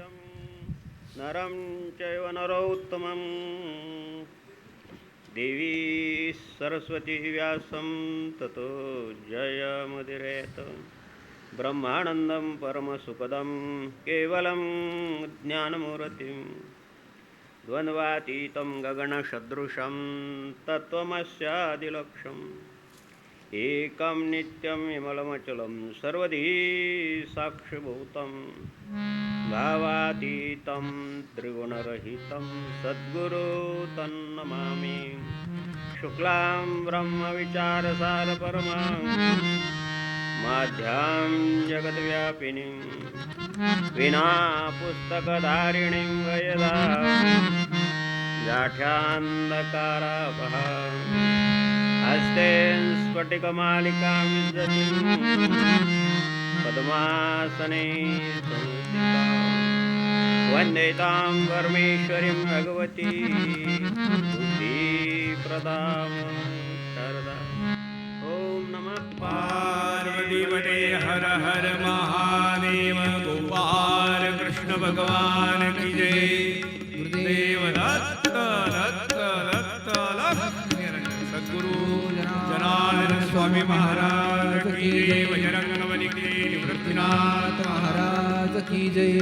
द्वितीयं नरं चैव नरोत्तमं देवी सरस्वती व्यासं ततो जयमुदीरयेत् ब्रह्मानन्दं परमसुखदं केवलं ज्ञानमूर्तिं द्वन्द्वातीतं गगनसदृशं तत्त्वमस्यादिलक्ष्यम् एकं नित्यं विमलमचलं सर्वधी साक्षिभूतं भावातीतं त्रिगुणरहितं सद्गुरु तन्नमामि शुक्लां ब्रह्मविचारसारपरमां माध्यां जगद्व्यापिनीं विना पुस्तकधारिणीं वयदा जाठ्यान्धकारापहां हस्ते स्फटिकमालिकां विदधतीं पद्मासने संस्थितां वन्दे तां परमेश्वरीं भगवती बुद्धिप्रदां शारदां। ॐ नमः पार्वतीपते हर हर महादेव। गोपाल कृष्ण भगवान की जय। गुरुदेव दत्त दत्त दत्त सद्गुरु जनार्दन स्वामी महाराज की जय। बजरंग बली की निवृत्तिनाथ महाराज की जय।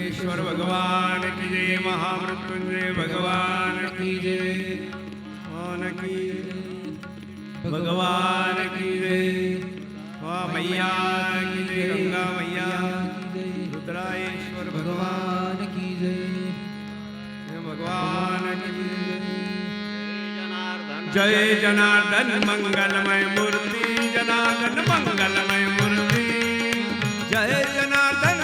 ईश्वर भगवान की जय। महामृत्युंजय भगवान की जय। की भगवान की जय। मैया की जय। गंगा मैया की जय। रुद्रायेश्वर भगवान की जय। भगवान की जय। जय जनार्दन मंगलमय मूर्ति। जनार्दन मंगलमय मूर्ति। जय जनार्दन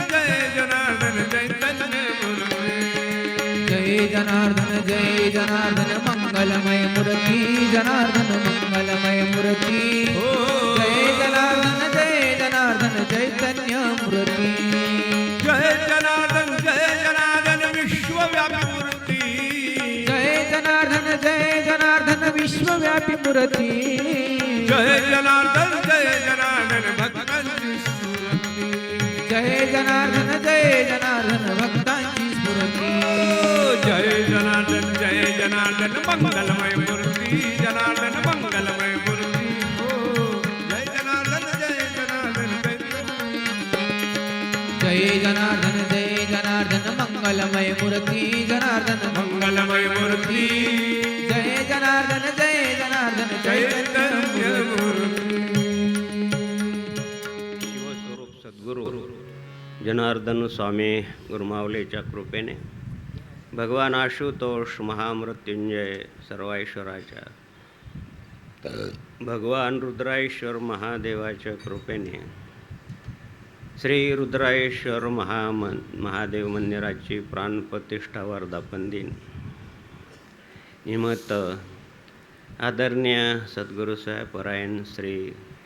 चैतन्य मूर्ति। जय जनार्दन मंगलमय मूर्ति। जनार्दन मंगलमय मूर्ति। जय जनार्दन चैतन्य मूर्ति। जय जनार्दन विश्वव्यापी मूर्ति। जय जनार्दन विश्वव्यापी मूर्ति। जय जनार्दन भक्तांची स्फूर्ती। जय जनार्दन भक्तांची स्फूर्ती। जय जनार्दन मंगलमय मूर्ती। जनार्दन मंगलमय मूर्ती। जय जनार्दन जय जनार्दन मंगलमय मूर्ती। जनार्दन मंगलमय मूर्ती। जय जनार्दन चैतन्य मूर्ती। शिवस्वरूप सद्गुरू जनार्दन स्वामी गुरुमावलेच्या कृपेने भगवान आशुतोष महामृत्युंजय सर्वैश्वराच्या भगवान रुद्रायेश्वर महादेवाच्या कृपेने श्री रुद्रायेश्वर महादेव मंदिराची प्राणप्रतिष्ठा वर्धापन दिन निमित्त आदरणीय सद्गुरुसाहेब परायण श्री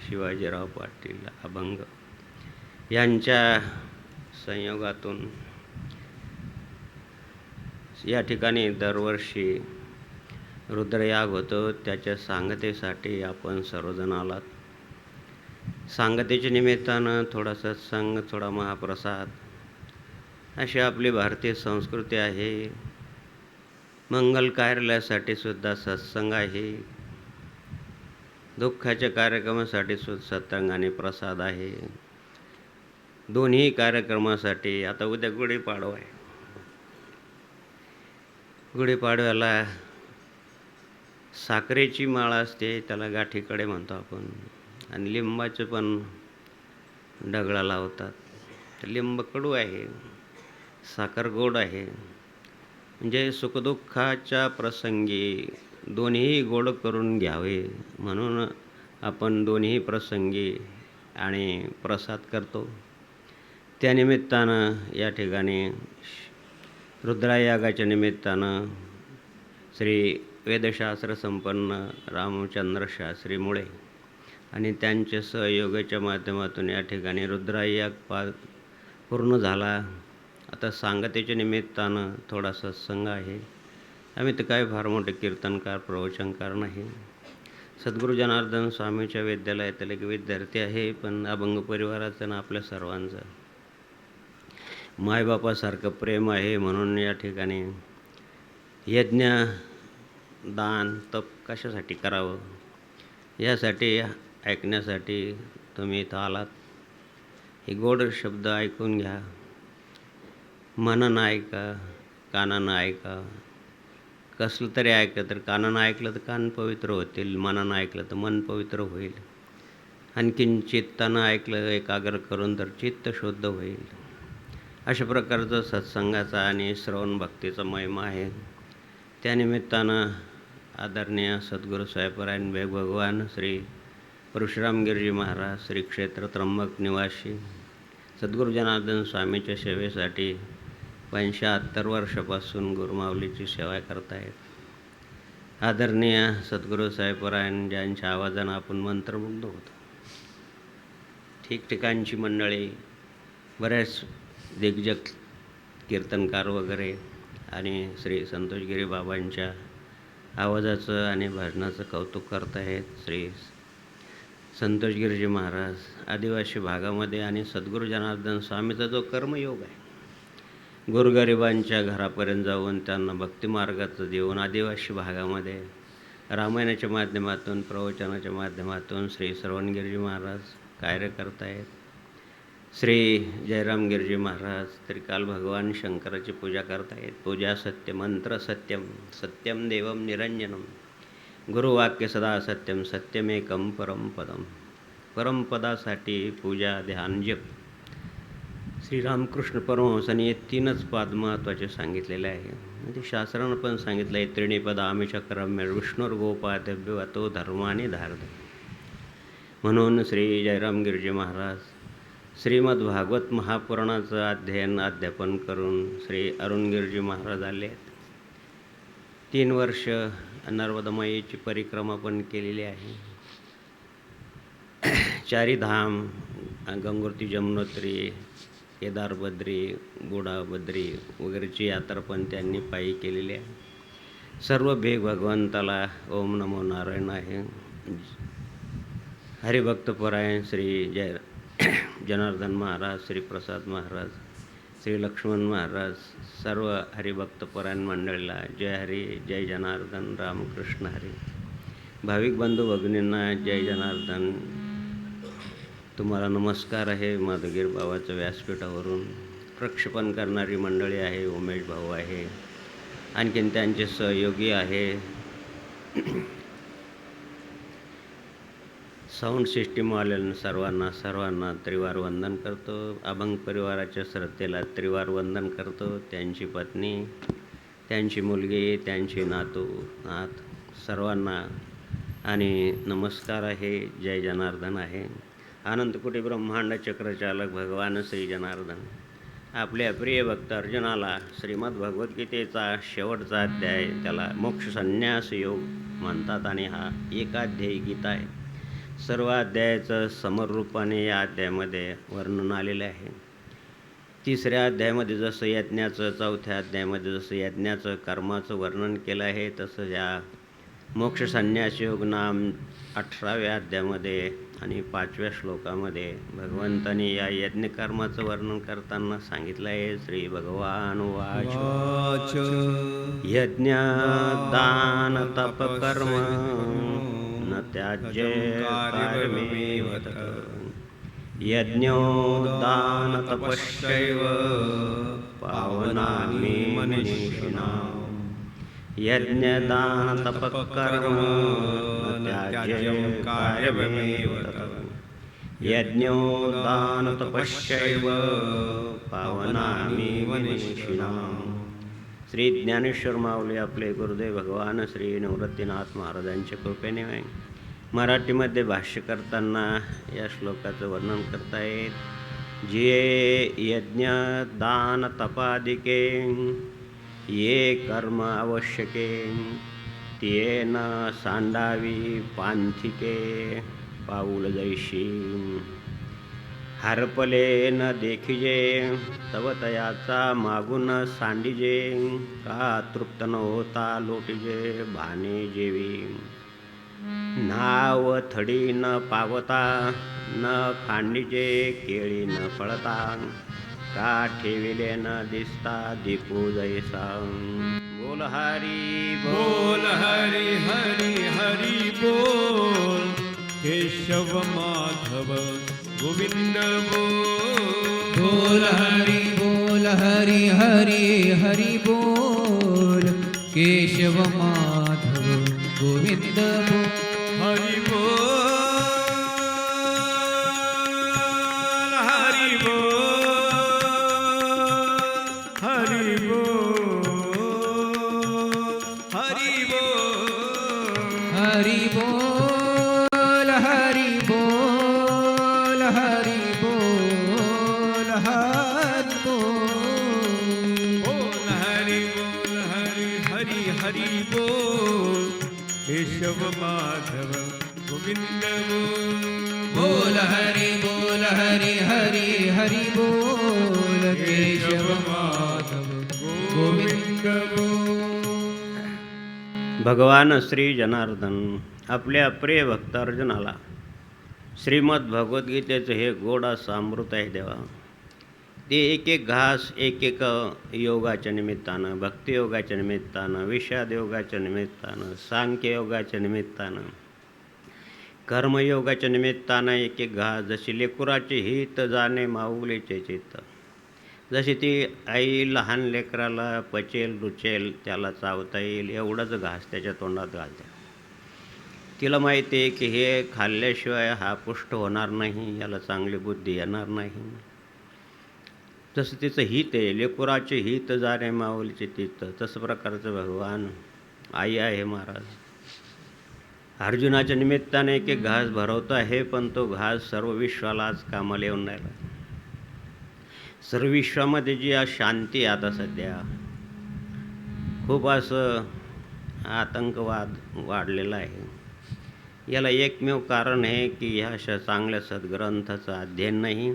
शिवाजीराव पाटील अभंग यांच्या संयोगातून या ठिकाणी दरवर्षी रुद्रयाग होतो. त्याच्या सांगतेसाठी आपण सर्वजण आलात. सांगतेच्या निमित्तानं थोडा सत्संग, थोडा महाप्रसाद अशी आपली भारतीय संस्कृती आहे. मंगल कार्यालयासाठी सुद्धा सत्संग आहे. दुःखाच्या कार्यक्रमासाठी सुद्धा सत्संग आणि प्रसाद आहे. दोन्ही कार्यक्रमासाठी आता उद्या गुढीपाडवा आहे. गुढीपाडव्याला साखरेची माळ असते, त्याला गाठीकडे म्हणतो आपण, आणि लिंबाचं पण डगळा लावतात. तर लिंब कडू आहे, साखर गोड आहे. म्हणजे सुखदुःखाच्या प्रसंगी दोन्ही गोड करून घ्यावे म्हणून आपण दोन्ही प्रसंगी आणि प्रसाद करतो. त्यानिमित्तानं या ठिकाणी रुद्रयागाच्या निमित्तानं श्री वेदशास्त्र संपन्न रामचंद्र शास्त्री मुळे आणि त्यांच्या सहयोगाच्या माध्यमातून या ठिकाणी रुद्रयाग पूर्ण झाला. आता सांगतेच्या निमित्तानं थोडा सत्संग आहे. आम्ही तर काय फार मोठे कीर्तनकार प्रवचनकार नाही. सद्गुरू जनार्दन स्वामीच्या विद्यालयातील एक विद्यार्थी आहे, पण अभंग परिवाराचं ना आपल्या सर्वांचं. मायबापासारखं प्रेम आहे म्हणून या ठिकाणी यज्ञ दान तप कशासाठी करावं यासाठी ऐकण्यासाठी तुम्ही इथं आलात. हे गोड शब्द ऐकून घ्या. मनानं ऐका, कानानं ऐका. कसलं तरी ऐकलं तर कानानं ऐकलं तर कान पवित्र होतील, मनानं ऐकलं तर मन पवित्र होईल. आणखीन चित्तानं ऐकलं एकाग्र करून तर चित्त शुद्ध होईल. अशा प्रकारचं सत्संगाचा आणि श्रवण भक्तीचा महिमा आहे. त्यानिमित्तानं आदरणीय सद्गुरू साहेबरायन भगवान श्री परशुरामगिरीजी महाराज श्री क्षेत्र त्र्यंबक निवासी सद्गुरू जनार्दन स्वामीच्या सेवेसाठी 75 वर्षापासून गुरुमाऊलीची सेवा करतायत. आदरणीय सद्गुरू साहेबरायन ज्यांच्या आवाजानं आपण मंत्रमुग्ध होतो. ठिकठिकाणची मंडळी, बऱ्याच दिग्गज कीर्तनकार वगैरे आणि श्री संतोषगिरी बाबांच्या आवाजाचं आणि भजनाचं कौतुक करतायत. श्री संतोषगिरीजी महाराज आदिवासी भागामध्ये आणि सद्गुरू जनार्दन स्वामीचा जो कर्मयोग आहे, गोरगरिबांच्या घरापर्यंत जाऊन त्यांना भक्तिमार्गाचं देऊन आदिवासी भागामध्ये रामायणाच्या माध्यमातून प्रवचनाच्या माध्यमातून श्री श्रवणगिरीजी महाराज कार्य करतायत. श्री जयरामगिरीजी महाराज त्रिकाल भगवान शंकराची पूजा करतायत. पूजा सत्य, मंत्र सत्यम, सत्यम देवम निरंजनम, गुरुवाक्य सदा सत्यम, सत्यमेकम परमपदम. परमपदासाठी पूजा, ध्यान, जप. श्रीरामकृष्ण परमहंसांनी हे 3च पाद महत्त्वाचे सांगितलेले आहे. ते शास्त्रानं पण सांगितलं आहे. त्रिणीपदामी चक्रम्य विष्णुर्गोपादभ्यो अतो धर्माने धार्द. म्हणून श्री जयरामगिरीजी महाराज श्रीमद भागवत महापुराणाचं अध्यापन करून श्री अरुणगिरीजी महाराज आले आहेत. 3 वर्ष नर्मदामाईची परिक्रमा पण केलेली आहे. 4 धाम, गंगोत्री, जमुनोत्री, केदार बद्री, बुडा बद्री वगैरेची यात्रा पण त्यांनी पायी केलेली आहे. सर्व भेग भगवंताला ओम नमो नारायण आहे. हरिभक्तपरायण श्री जनार्दन महाराज, श्री प्रसाद महाराज, श्री लक्ष्मण महाराज, सर्व हरिभक्तपरायण मंडळीला जय हरी, जय जनार्दन, रामकृष्ण हरी. भाविक बंधू भगिनींना जय जनार्दन. तुम्हाला नमस्कार आहे. माधवगिरी बाबाचं व्यासपीठावरून प्रक्षेपण करणारी मंडळी आहे. उमेश भाऊ आहे, आणखीन त्यांचे सहयोगी आहे. साऊंड सिस्टीमवाल्यांना सर्वांना त्रिवार वंदन करतो. अभंग परिवाराच्या श्रद्धेला त्रिवार वंदन करतो. त्यांची पत्नी, त्यांची मुलगी, त्यांची नात सर्वांना आणि नमस्कार आहे. जय जनार्दन आहे. अनंतकोटी ब्रह्मांड चक्रचालक भगवान श्री जनार्दन आपल्या प्रिय भक्त अर्जुनाला श्रीमद भगवद्गीतेचा शेवटचा अध्याय, त्याला मोक्ष संन्यास योग म्हणतात आणि हा एकाध्यायी गीता आहे. सर्व अध्यायाचं समरूपाने या अध्यायामध्ये वर्णन आलेलं आहे. 3ऱ्या अध्यायामध्ये जसं यज्ञाचं, 4थ्या अध्यायामध्ये जसं यज्ञाचं कर्माचं वर्णन केलं आहे, तसं या मोक्ष संन्यास योग नाम 18व्या अध्यायामध्ये आणि 5व्या श्लोकामध्ये भगवंतांनी या यज्ञकर्माचं वर्णन करताना सांगितलं आहे. श्री भगवान वाच यज्ञ दान तप कर्म न त्याज्य कार्यमेव तत् यज्ञो दान तपश्चैव पावनानि मनीषिणाम् यज्ञदान तपकर्म त्याज्यं कार्यमेव तत् यज्ञो दान तपश्चैव पावनानि मनीषिणाम्. श्री ज्ञानेश्वर माऊली आपले गुरुदेव भगवान श्री निवृत्तीनाथ महाराजांच्या कृपेने मराठीमध्ये भाष्य करताना या श्लोकाचं वर्णन करतायत. जे यज्ञ दान तपादिके ये कर्म आवश्यके तेन सांडावी पांथिके पाऊल जैशी हरपले न देखिजे तव तयाचा मागून सांडिजे का तृप्त न होता लोटिजे भाने जेवी नाव थडी न पावता न खांडिजे केळी न फळता का ठेविले न दिसता दीपू जैसा बोल हरी बोल हरी हरी हरी बोल केशव माधव गोविंद बोल बोल हरी हरी हरी बोल केशव माधव गोविंद बोल हरी बोल हरी बोल हरी बोल हरी बोल हरी बोल हरी बोल हरी बोल हरी बोल बोल हरी हरी हरी बोल केशव माधव गोविंद बोल हरी हरी हरी बोल केशव माधव गोविंद भगवान श्री जनार्दन आपल्या प्रिय भक्त अर्जुनाला श्रीमद भगवद्गीतेचं हे गोड असं अमृत आहे देवा. ते एक एक घास एक एक योगाच्या निमित्तानं, भक्तियोगाच्या निमित्तानं, विषाद योगाच्या निमित्तानं, सांख्ययोगाच्या निमित्तानं, कर्मयोगाच्या निमित्तानं एक एक घास जशी लेकुराचे हित जाणे माऊलीचे चित्त. जशी ती आई लहान लेकराला पचेल रुचेल त्याला चावता येईल एवढंच घास त्याच्या तोंडात घालते. तिला माहिती आहे की हे खाल्ल्याशिवाय हा पुष्ट होणार नाही, याला चांगली बुद्धी येणार नाही. जसं तिचं हित आहे, लेकुराचे हित जाणे माऊलीचे चित्त, तसं प्रकारचं भगवान आई आहे महाराज. अर्जुनाच्या निमित्ताने एक एक घास भरवतो आहे, पण तो घास सर्व विश्वाला आज कामाला येऊन राहिला. सर्व विश्वामध्ये जी आज शांती आहे आता सध्या, खूप असं आतंकवाद वाढलेला आहे. याला एकमेव कारण आहे की ह्या अशा चांगल्या सद्ग्रंथाचं अध्ययन नाही.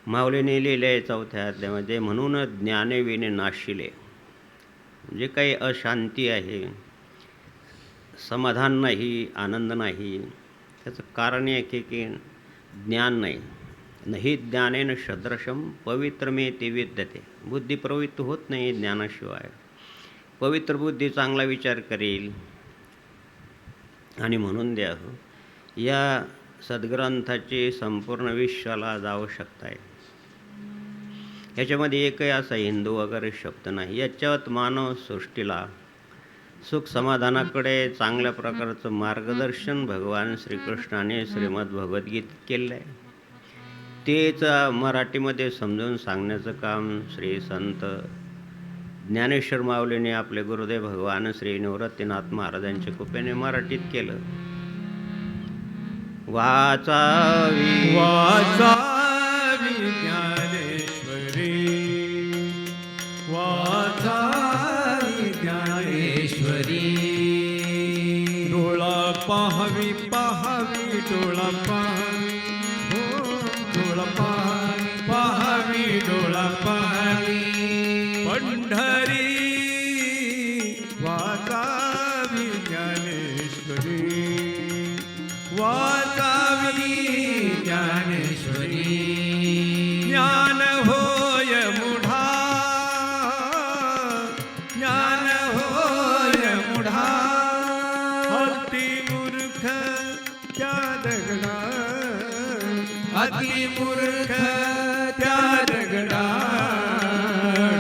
माऊलीने लिहिले आहे 4थ्या अध्यायामध्ये, म्हणून ज्ञानेविने नाशिले. जे काही अशांती आहे, समाधान नाही, आनंद नाही, त्याचं कारण आहे की ज्ञान नाही. नाही ज्ञानेन सदृशम पवित्रमेति विद्यते. बुद्धी पवित्र होत नाही ज्ञानाशिवाय. पवित्र बुद्धी चांगला विचार करेल. आणि म्हणून द्या या सद्ग्रंथाची संपूर्ण विश्वाला आज आवश्यकता आहे. याच्यामध्ये एकही असा हिंदू वगैरे शब्द नाही. याच्यात मानव सृष्टीला सुख समाधानाकडे चांगल्या प्रकारचं मार्गदर्शन भगवान श्रीकृष्णाने श्रीमद भगवद्गीतेत केलं आहे. तेच मराठीमध्ये समजावून सांगण्याचं काम श्री संत ज्ञानेश्वर माऊलीने आपले गुरुदेव भगवान श्री निवृत्तीनाथ महाराजांच्या कृपेने मराठीत केलं. वाचावी वाचावी ज्ञानेश्वरी वाचावी ज्ञानेश्वरी. डोळा पाहावी पाहावी डोळा पाहावी डोळा पाहावी पाहावी डोळा पाहावी पंढरी वाचावी ज्ञानेश्वरी वाचावी ज्ञानेश्वरी. ज्ञान होय मुढा ज्ञान होय मुढा अति मूर्ख त्या दगडा अति मूर्ख त्या दगडा.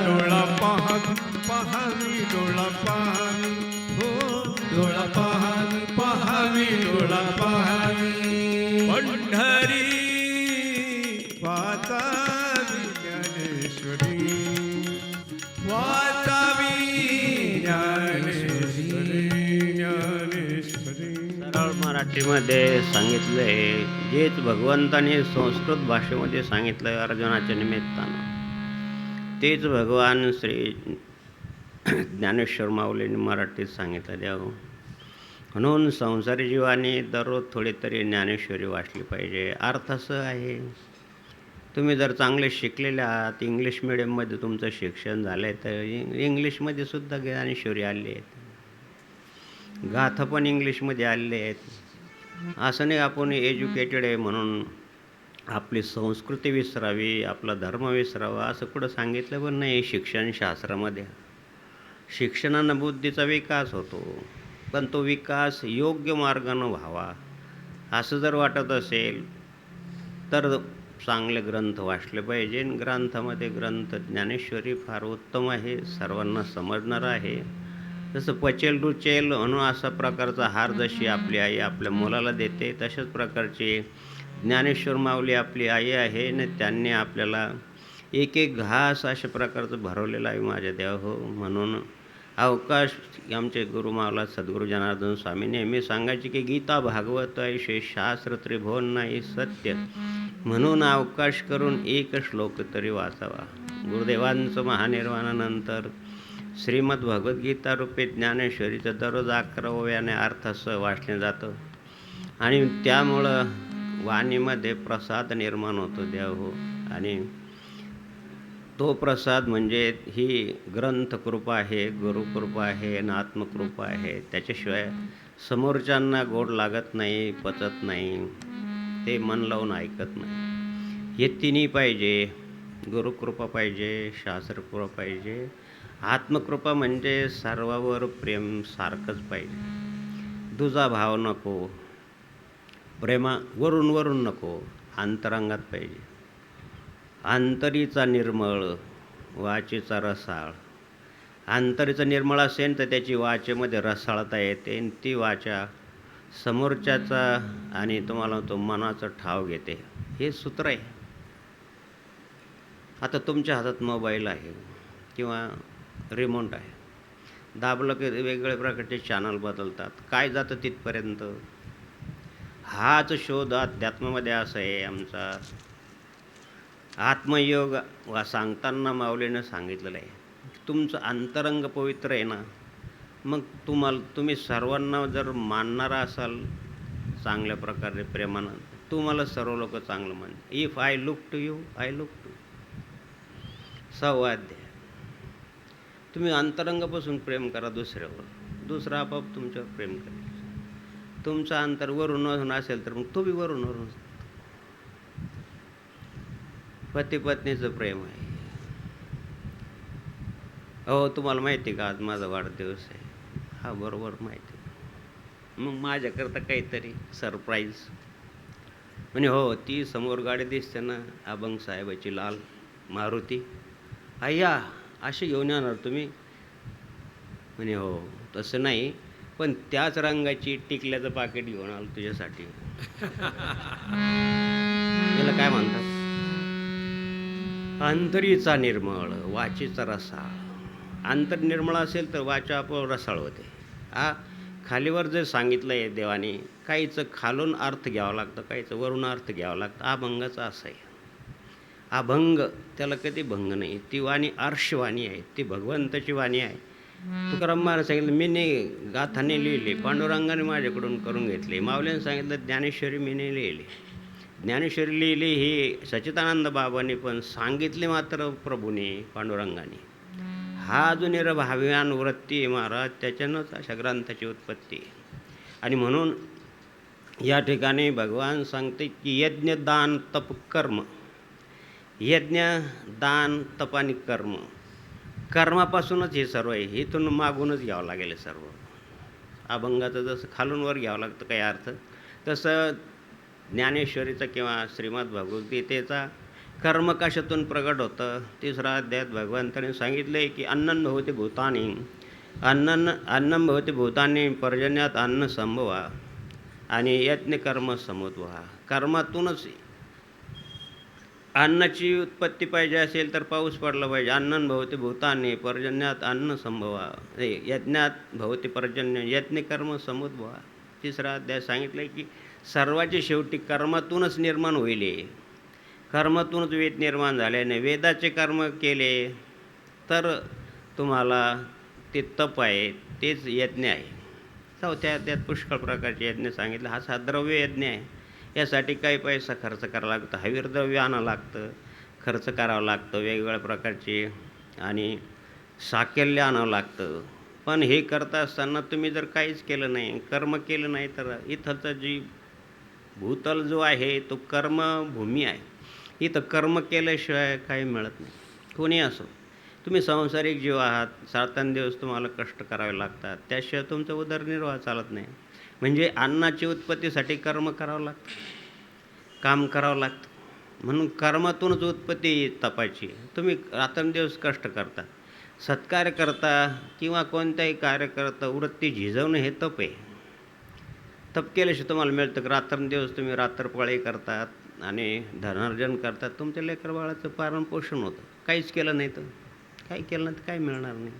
डोळा पाहावी पाहावी डोळा पाहावी हो डोळा पाहावी पाहावी डोळा पाहावी पंढरी वाचावी ज्ञानेश्वरी वाचावी ज्ञानेश्वरी ज्ञानेश्वरी. सरळ मराठीमध्ये सांगितलं आहे. जेच भगवंताने संस्कृत भाषेमध्ये सांगितलं आहे अर्जुनाच्या निमित्तानं, तेच भगवान श्री ज्ञानेश्वर माऊलीने मराठीत सांगितलं द्यावं. म्हणून संसारी जीवाने दररोज थोडी तरी ज्ञानेश्वरी वाचली पाहिजे. अर्थ असं आहे, तुम्ही जर चांगले शिकलेले आहात, इंग्लिश मिडियममध्ये तुमचं शिक्षण झालं आहे, तर इंग्लिशमध्ये सुद्धा ज्ञानेश्वरी आलेली आहेत. गाथा पण इंग्लिशमध्ये आलेले आहेत. असं नाही आपण एज्युकेटेड आहे म्हणून आपली संस्कृती विसरावी, आपला धर्म विसरावा असं कुठं सांगितलं पण नाही शिक्षणशास्त्रामध्ये. शिक्षणानं बुद्धीचा विकास होतो, पण तो विकास योग्य मार्गानं व्हावा असं जर वाटत असेल तर चांगले ग्रंथ वाचले पाहिजे. आणि ग्रंथामध्ये ग्रंथ ज्ञानेश्वरी फार उत्तम आहे, सर्वांना समजणारं आहे. जसं पचेल रुचेल म्हणून असा प्रकारचा हार जशी आपली आई आपल्या मुलाला देते, तशाच प्रकारची ज्ञानेश्वर माऊली आपली आई आहे आणि त्यांनी आपल्याला एक एक घास अशा प्रकारचं भरवलेलं आहे माझ्या देवा हो. म्हणून अवकाश आमचे गुरु मावला सद्गुरू जनार्दन स्वामी नेहमी सांगायचे की गीता भागवत ऐशे शास्त्र त्रिभुवन नाही सत्य, म्हणून अवकाश करून एक श्लोक तरी वाचावा. गुरुदेवांचं महानिर्वाणानंतर श्रीमद भगवद्गीता रूपे ज्ञानेश्वरीचं दररोज 11व्याने अर्थासह वाचलं जातं आणि त्यामुळं वाणीमध्ये प्रसाद निर्माण होतो देव हो. आणि तो प्रसाद म्हणजे ही ग्रंथकृपा आहे, गुरुकृपा आहे आणि आत्मकृपा आहे. त्याच्याशिवाय समोरच्यांना गोड लागत नाही, पचत नाही, ते मन लावून ऐकत नाही. हे तिन्ही पाहिजे, गुरुकृपा पाहिजे, शास्त्रकृपा पाहिजे, आत्मकृपा म्हणजे सर्वावर प्रेम सारखंच पाहिजे. दुजा भाव नको, प्रेमा वरून वरून नको, अंतरंगात पाहिजे. अंतरीचा निर्मळ, वाचेचा रसाळ. अंतरीचा निर्मळ असेल तर त्याची वाचेमध्ये रसाळता येते आणि ती वाचा समोरच्याचा आणि तुम्हाला तो मनाचा ठाव घेते. हे सूत्र आहे. आता तुमच्या हातात मोबाईल आहे किंवा रिमोट आहे, दाबलं की वेगवेगळ्या प्रकारचे चॅनल बदलतात. काय जातं तिथपर्यंत? हाच शोध अध्यात्मामध्ये असा आहे आमचा. आत्मयोग सांगताना माऊलीनं सांगितलेलं आहे, तुमचं अंतरंग पवित्र आहे ना, मग तुम्ही सर्वांना जर मानणारा असाल चांगल्या प्रकारे प्रेमानं, तुम्हाला सर्व लोक चांगलं म्हणतात. If I look to you, I look to. 6वा अध्याय. तुम्ही अंतरंगापासून प्रेम करा दुसऱ्यावर, दुसरा आपोआप तुमच्यावर प्रेम करेल. तुमचं अंतर वरून असेल तर मग तो बी वरून. पती पत्नीचं प्रेम आहे. हो, तुम्हाला माहिती आहे का आज माझा वाढदिवस आहे? हा, बरोबर माहिती. मग माझ्याकरता काहीतरी सरप्राईज म्हणे. हो, ती समोर गाडी दिसते ना, अभंग साहेबाची लाल मारुती, अय्या अशी घेऊन येणार तुम्ही? म्हणे हो. तसं नाही, पण त्याच रंगाची टिकल्याचं पाकिट घेऊन आलो तुझ्यासाठी. याला काय म्हणतात? अंतरीचा निर्मळ, वाचेचा रसाळ. अंतर निर्मळ असेल तर वाचा आपोआप रसाळ होते. खालीवर जे सांगितलं आहे देवाने, काहीचं खालून अर्थ घ्यावा लागतं, काहीचं वरून अर्थ घ्यावा लागतं. अभंगाचं असं आहे. अभंग त्याला कधी भंग नाही. ती वाणी अर्शवाणी आहे, ती भगवंताची वाणी आहे. तुकाराम महाराज सांगितलं, मी नाही गाथाने लिहिली, पांडुरंगाने माझ्याकडून करून घेतले. माऊलीने सांगितलं ज्ञानेश्वरी मी नाही लिहिली. ज्ञानेश्वरी लिहिली ही सच्चिदानंद बाबांनी, पण सांगितले मात्र प्रभूने, पांडुरंगाने. हा जो निरभाव्यान वृत्ती आहे महाराज, त्याच्यानंच अशा ग्रंथाची उत्पत्ती. आणि म्हणून या ठिकाणी भगवान सांगते की यज्ञ दान तप कर्म. यज्ञ दान तप आणि कर्म, कर्मापासूनच हे सर्व आहे. इथून मागूनच घ्यावं लागेल सर्व. अभंगाचं जसं खालून वर घ्यावं लागतं काही अर्थ, तसं ज्ञानेश्वरीचा किंवा श्रीमद भगवद्गीतेचा कर्म कशातून प्रगट होतं. 3रा अध्यायात भगवंताने सांगितलं आहे की अन्नं भवति भूतानि, अन्नं भवति भूतानि पर्जन्यात अन्न संभवा आणि यज्ञ कर्म समुद्भवा. कर्मातूनच अन्नाची उत्पत्ती पाहिजे असेल तर पाऊस पडला पाहिजे. अन्नं भवति भूतानि पर्जन्यात अन्न संभवा, यज्ञात भवति पर्जन्य यज्ञ कर्म समुद्भवा. 3रा अध्याय सांगितलं आहे की सर्वाचे शेवटी कर्मातूनच निर्माण होईल. कर्मातूनच वेद निर्माण झाल्याने वेदाचे कर्म केले तर तुम्हाला ते तप आहे, तेच यज्ञ आहे. 4थ्या अध्यायात पुष्कळ प्रकारचे यज्ञ सांगितलं. हा द्रव्य यज्ञ आहे. यासाठी काही पैसा खर्च करावा लागतं, हवीर द्रव्य आणावं लागतं, खर्च करावं लागतं वेगवेगळ्या प्रकारचे, आणि साकेल्य आणावं लागतं. पण हे करता असताना तुम्ही जर काहीच केलं नाही, कर्म केलं नाही, तर इथंचं जी भूतल जो आहे तो कर्मभूमी आहे. इथं कर्म केल्याशिवाय काही मिळत नाही. कोणी असो, तुम्ही सांसारिक जीव आहात, दिवस तुम्हाला कष्ट करावे लागतात, त्याशिवाय तुमचा उदरनिर्वाह चालत नाही. म्हणजे अन्नाची उत्पत्तीसाठी कर्म करावं लागतं, काम करावं लागतं. म्हणून कर्मातूनच उत्पत्ती तपायची. तुम्ही रात्रंदिवस कष्ट करता, सत्कार्य करता किंवा कोणत्याही कार्य करता, वृत्ती झिजवणं हे तप आहे. तप केल्याशिवाय तुम्हाला मिळतं की रात्रंदिवस तुम्ही रात्रपाळी करतात आणि धनार्जन करतात, तुमच्या लेकरबाळाचं पालन पोषण होतं. काहीच केलं नाही तर काही केलं नाही तर काही मिळणार नाही.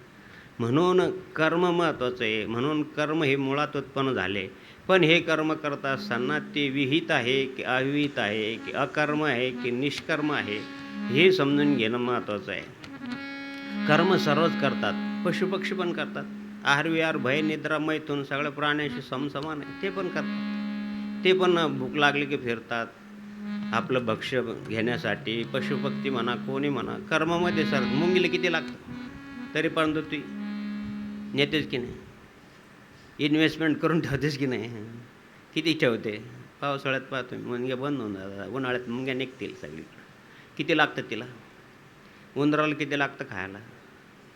म्हणून कर्म महत्त्वाचं आहे. म्हणून कर्म हे मुळात उत्पन्न झाले. पण हे कर्म करत असताना ते विहित आहे की अविहित आहे, की अकर्म आहे की निष्कर्म आहे, हे समजून घेणं महत्त्वाचं आहे. कर्म सर्वच करतात, पशुपक्षी पण करतात. आहार विहार भय निद्रा मैथून सगळ्या प्राण्यांशी समसमान आहे, ते पण करतात. ते पण भूक लागली की फिरतात आपलं भक्ष्य घेण्यासाठी. पशुपक्षी म्हणा, कोणी म्हणा, कर्मामध्ये सर मुंगीला किती लागतं तरी परंतु ती नेतेच की नाही, इन्व्हेस्टमेंट करून ठेवतेच की नाही. किती ठेवते? पावसाळ्यात पाहतो मुंग्या बंद होऊन जातात, उन्हाळ्यात मुंग्या निघतील सगळीकडे. किती लागतं तिला? उंदराला किती लागतं खायला?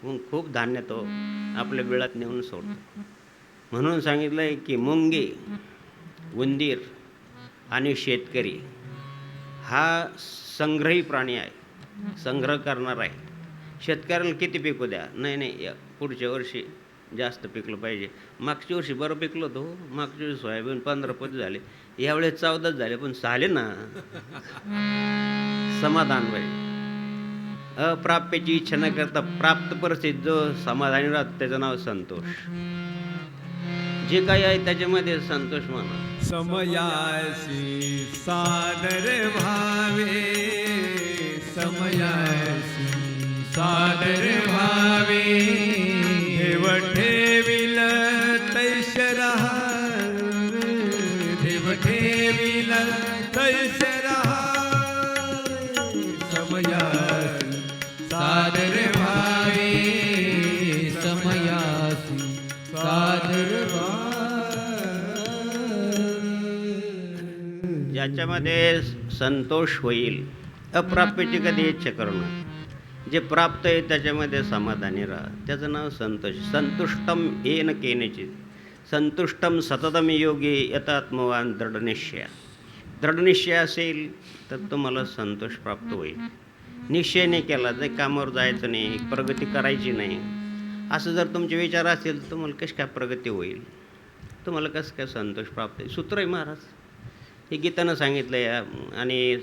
मग खूप धान्य तो आपल्या बिळात नेऊन सोडतो. म्हणून सांगितलं आहे की मुंगी, उंदीर आणि शेतकरी हा संग्रही प्राणी आहे, संग्रह करणार आहे. शेतकऱ्याला किती पिकू द्या, नाही पुढच्या वर्षी जास्त पिकलं पाहिजे. मागच्या वर्षी बरं पिकलं होतं, मागच्या वर्षी सोयाबीन 15 पोते झाले, यावेळेस 14 झाले, पण झाले ना. समाधान पाहिजे. अप्राप्याची इच्छा न करता प्राप्त परिस्थिती जो समाधानी राहतो त्याचं नाव संतोष. जे काही आहे त्याच्यामध्ये संतोष माना. समयासी सादर भावे, समयासी सादर भावे, देव ठेविल तैशरा, देव ठेविल तैशरा. समयासी सादर भावे, समयासी सादर ज्याच्यामध्ये संतोष होईल. अप्राप्यची कधी इच्छा करणं. जे प्राप्त आहे त्याच्यामध्ये समाधानी राहा, त्याचं नाव संतोष. संतुष्टम येन केनचित, संतुष्टम सततम योगी यतात्मवान दृढनिश्चय. दृढनिश्चय असेल तर तुम्हाला संतोष प्राप्त होईल. निश्चय नाही केला, जे कामावर जायचं नाही, प्रगती करायची नाही, असं जर तुमचे विचार असतील तर तुम्हाला कशी काय प्रगती होईल, तुम्हाला कसं काय संतोष प्राप्त आहे. सूत्र आहे महाराज, हे गीतानं सांगितलं आहे आणि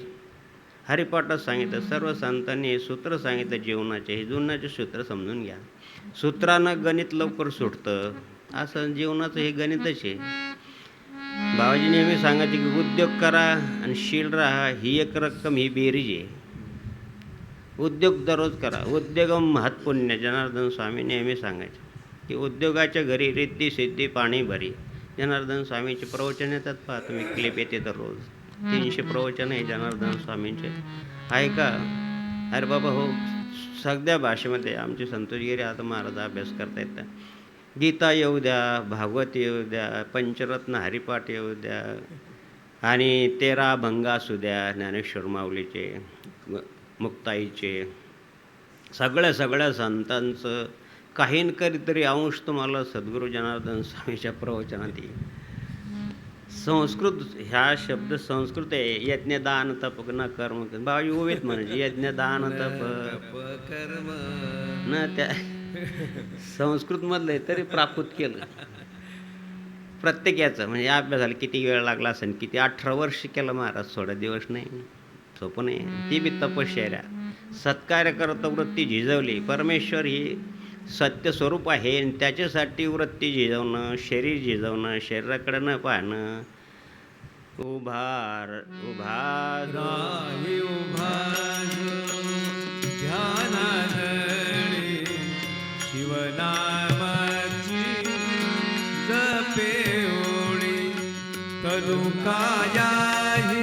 हरिपाठात सांगितलं. सर्व संतांनी सूत्र सांगितलं जीवनाचे. हे जीवनाचे सूत्र समजून घ्या. सूत्रानं गणित लवकर सुटतं, असं जीवनाचं हे गणितच आहे. बाबाजी नेहमी सांगायचे की उद्योग करा आणि शील राहा, ही एक रक्कम, ही बेरीज आहे. उद्योग दररोज करा. उद्योगम महत्पुण्य, जनार्दन स्वामी नेहमी सांगायचे की उद्योगाच्या घरी रिद्धी सिद्धी पाणी भरी. जनार्दन स्वामीचे प्रवचन येतात, पहा तुम्ही, क्लिप येते दररोज. 300 प्रवचन आहे जनार्दन स्वामींचे, ऐका. अरे बाबा हो, सगळ्या भाषेमध्ये आमचे संतोषगिरी आता महाराज अभ्यास करता येतात. गीता येऊ द्या, भागवत येऊ द्या, पंचरत्न हरिपाठ येऊ द्या आणि 13 अभंग असू द्या, ज्ञानेश्वर माऊलीचे, मुक्ताईचे, सगळ्या संतांचं काही न कधीतरी अंश तुम्हाला सद्गुरू जनार्दन स्वामीच्या प्रवचनात येईल. संस्कृत ह्या शब्द संस्कृत आहे. यज्ञ दान तप न कर्म. बाबाजी ओवेत म्हणायचे यज्ञ दान तप कर्म न, त्या संस्कृतमधलं आहे तरी प्राकृत केलं प्रत्येक याचं. म्हणजे अभ्यासाला किती वेळ लागला असेल, किती 18 वर्ष केलं महाराज, थोडा दिवस नाही, सोपं नाही. ती बी तपश्चर्या. सत्कार्य करत वृत्ती झिजवली. परमेश्वर ही सत्य स्वरूप आहे आणि त्याच्यासाठी वृत्ती झिजवणं, शरीर झिजवणं, शरीराकडे न पाहणं. उभा राही उभा ध्यानाधरी, शिवनामाची जपे ओळी, तनु कायाही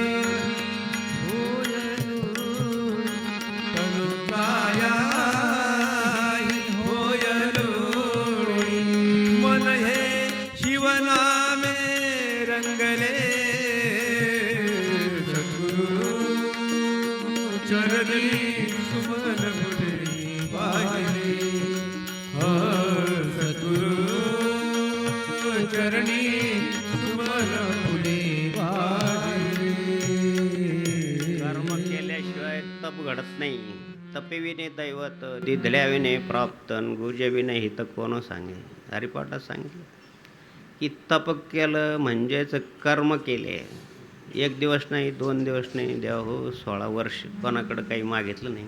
तपेविने दैवत दिधल्याविने प्राप्त गुजविने हित कोण सांगे. हरिपाठात सांगितलं की तप केलं म्हणजेच कर्म केले. 1 दिवस नाही, 2 दिवस नाही, देवा हो 16 वर्ष कोणाकडं काही मागितलं नाही.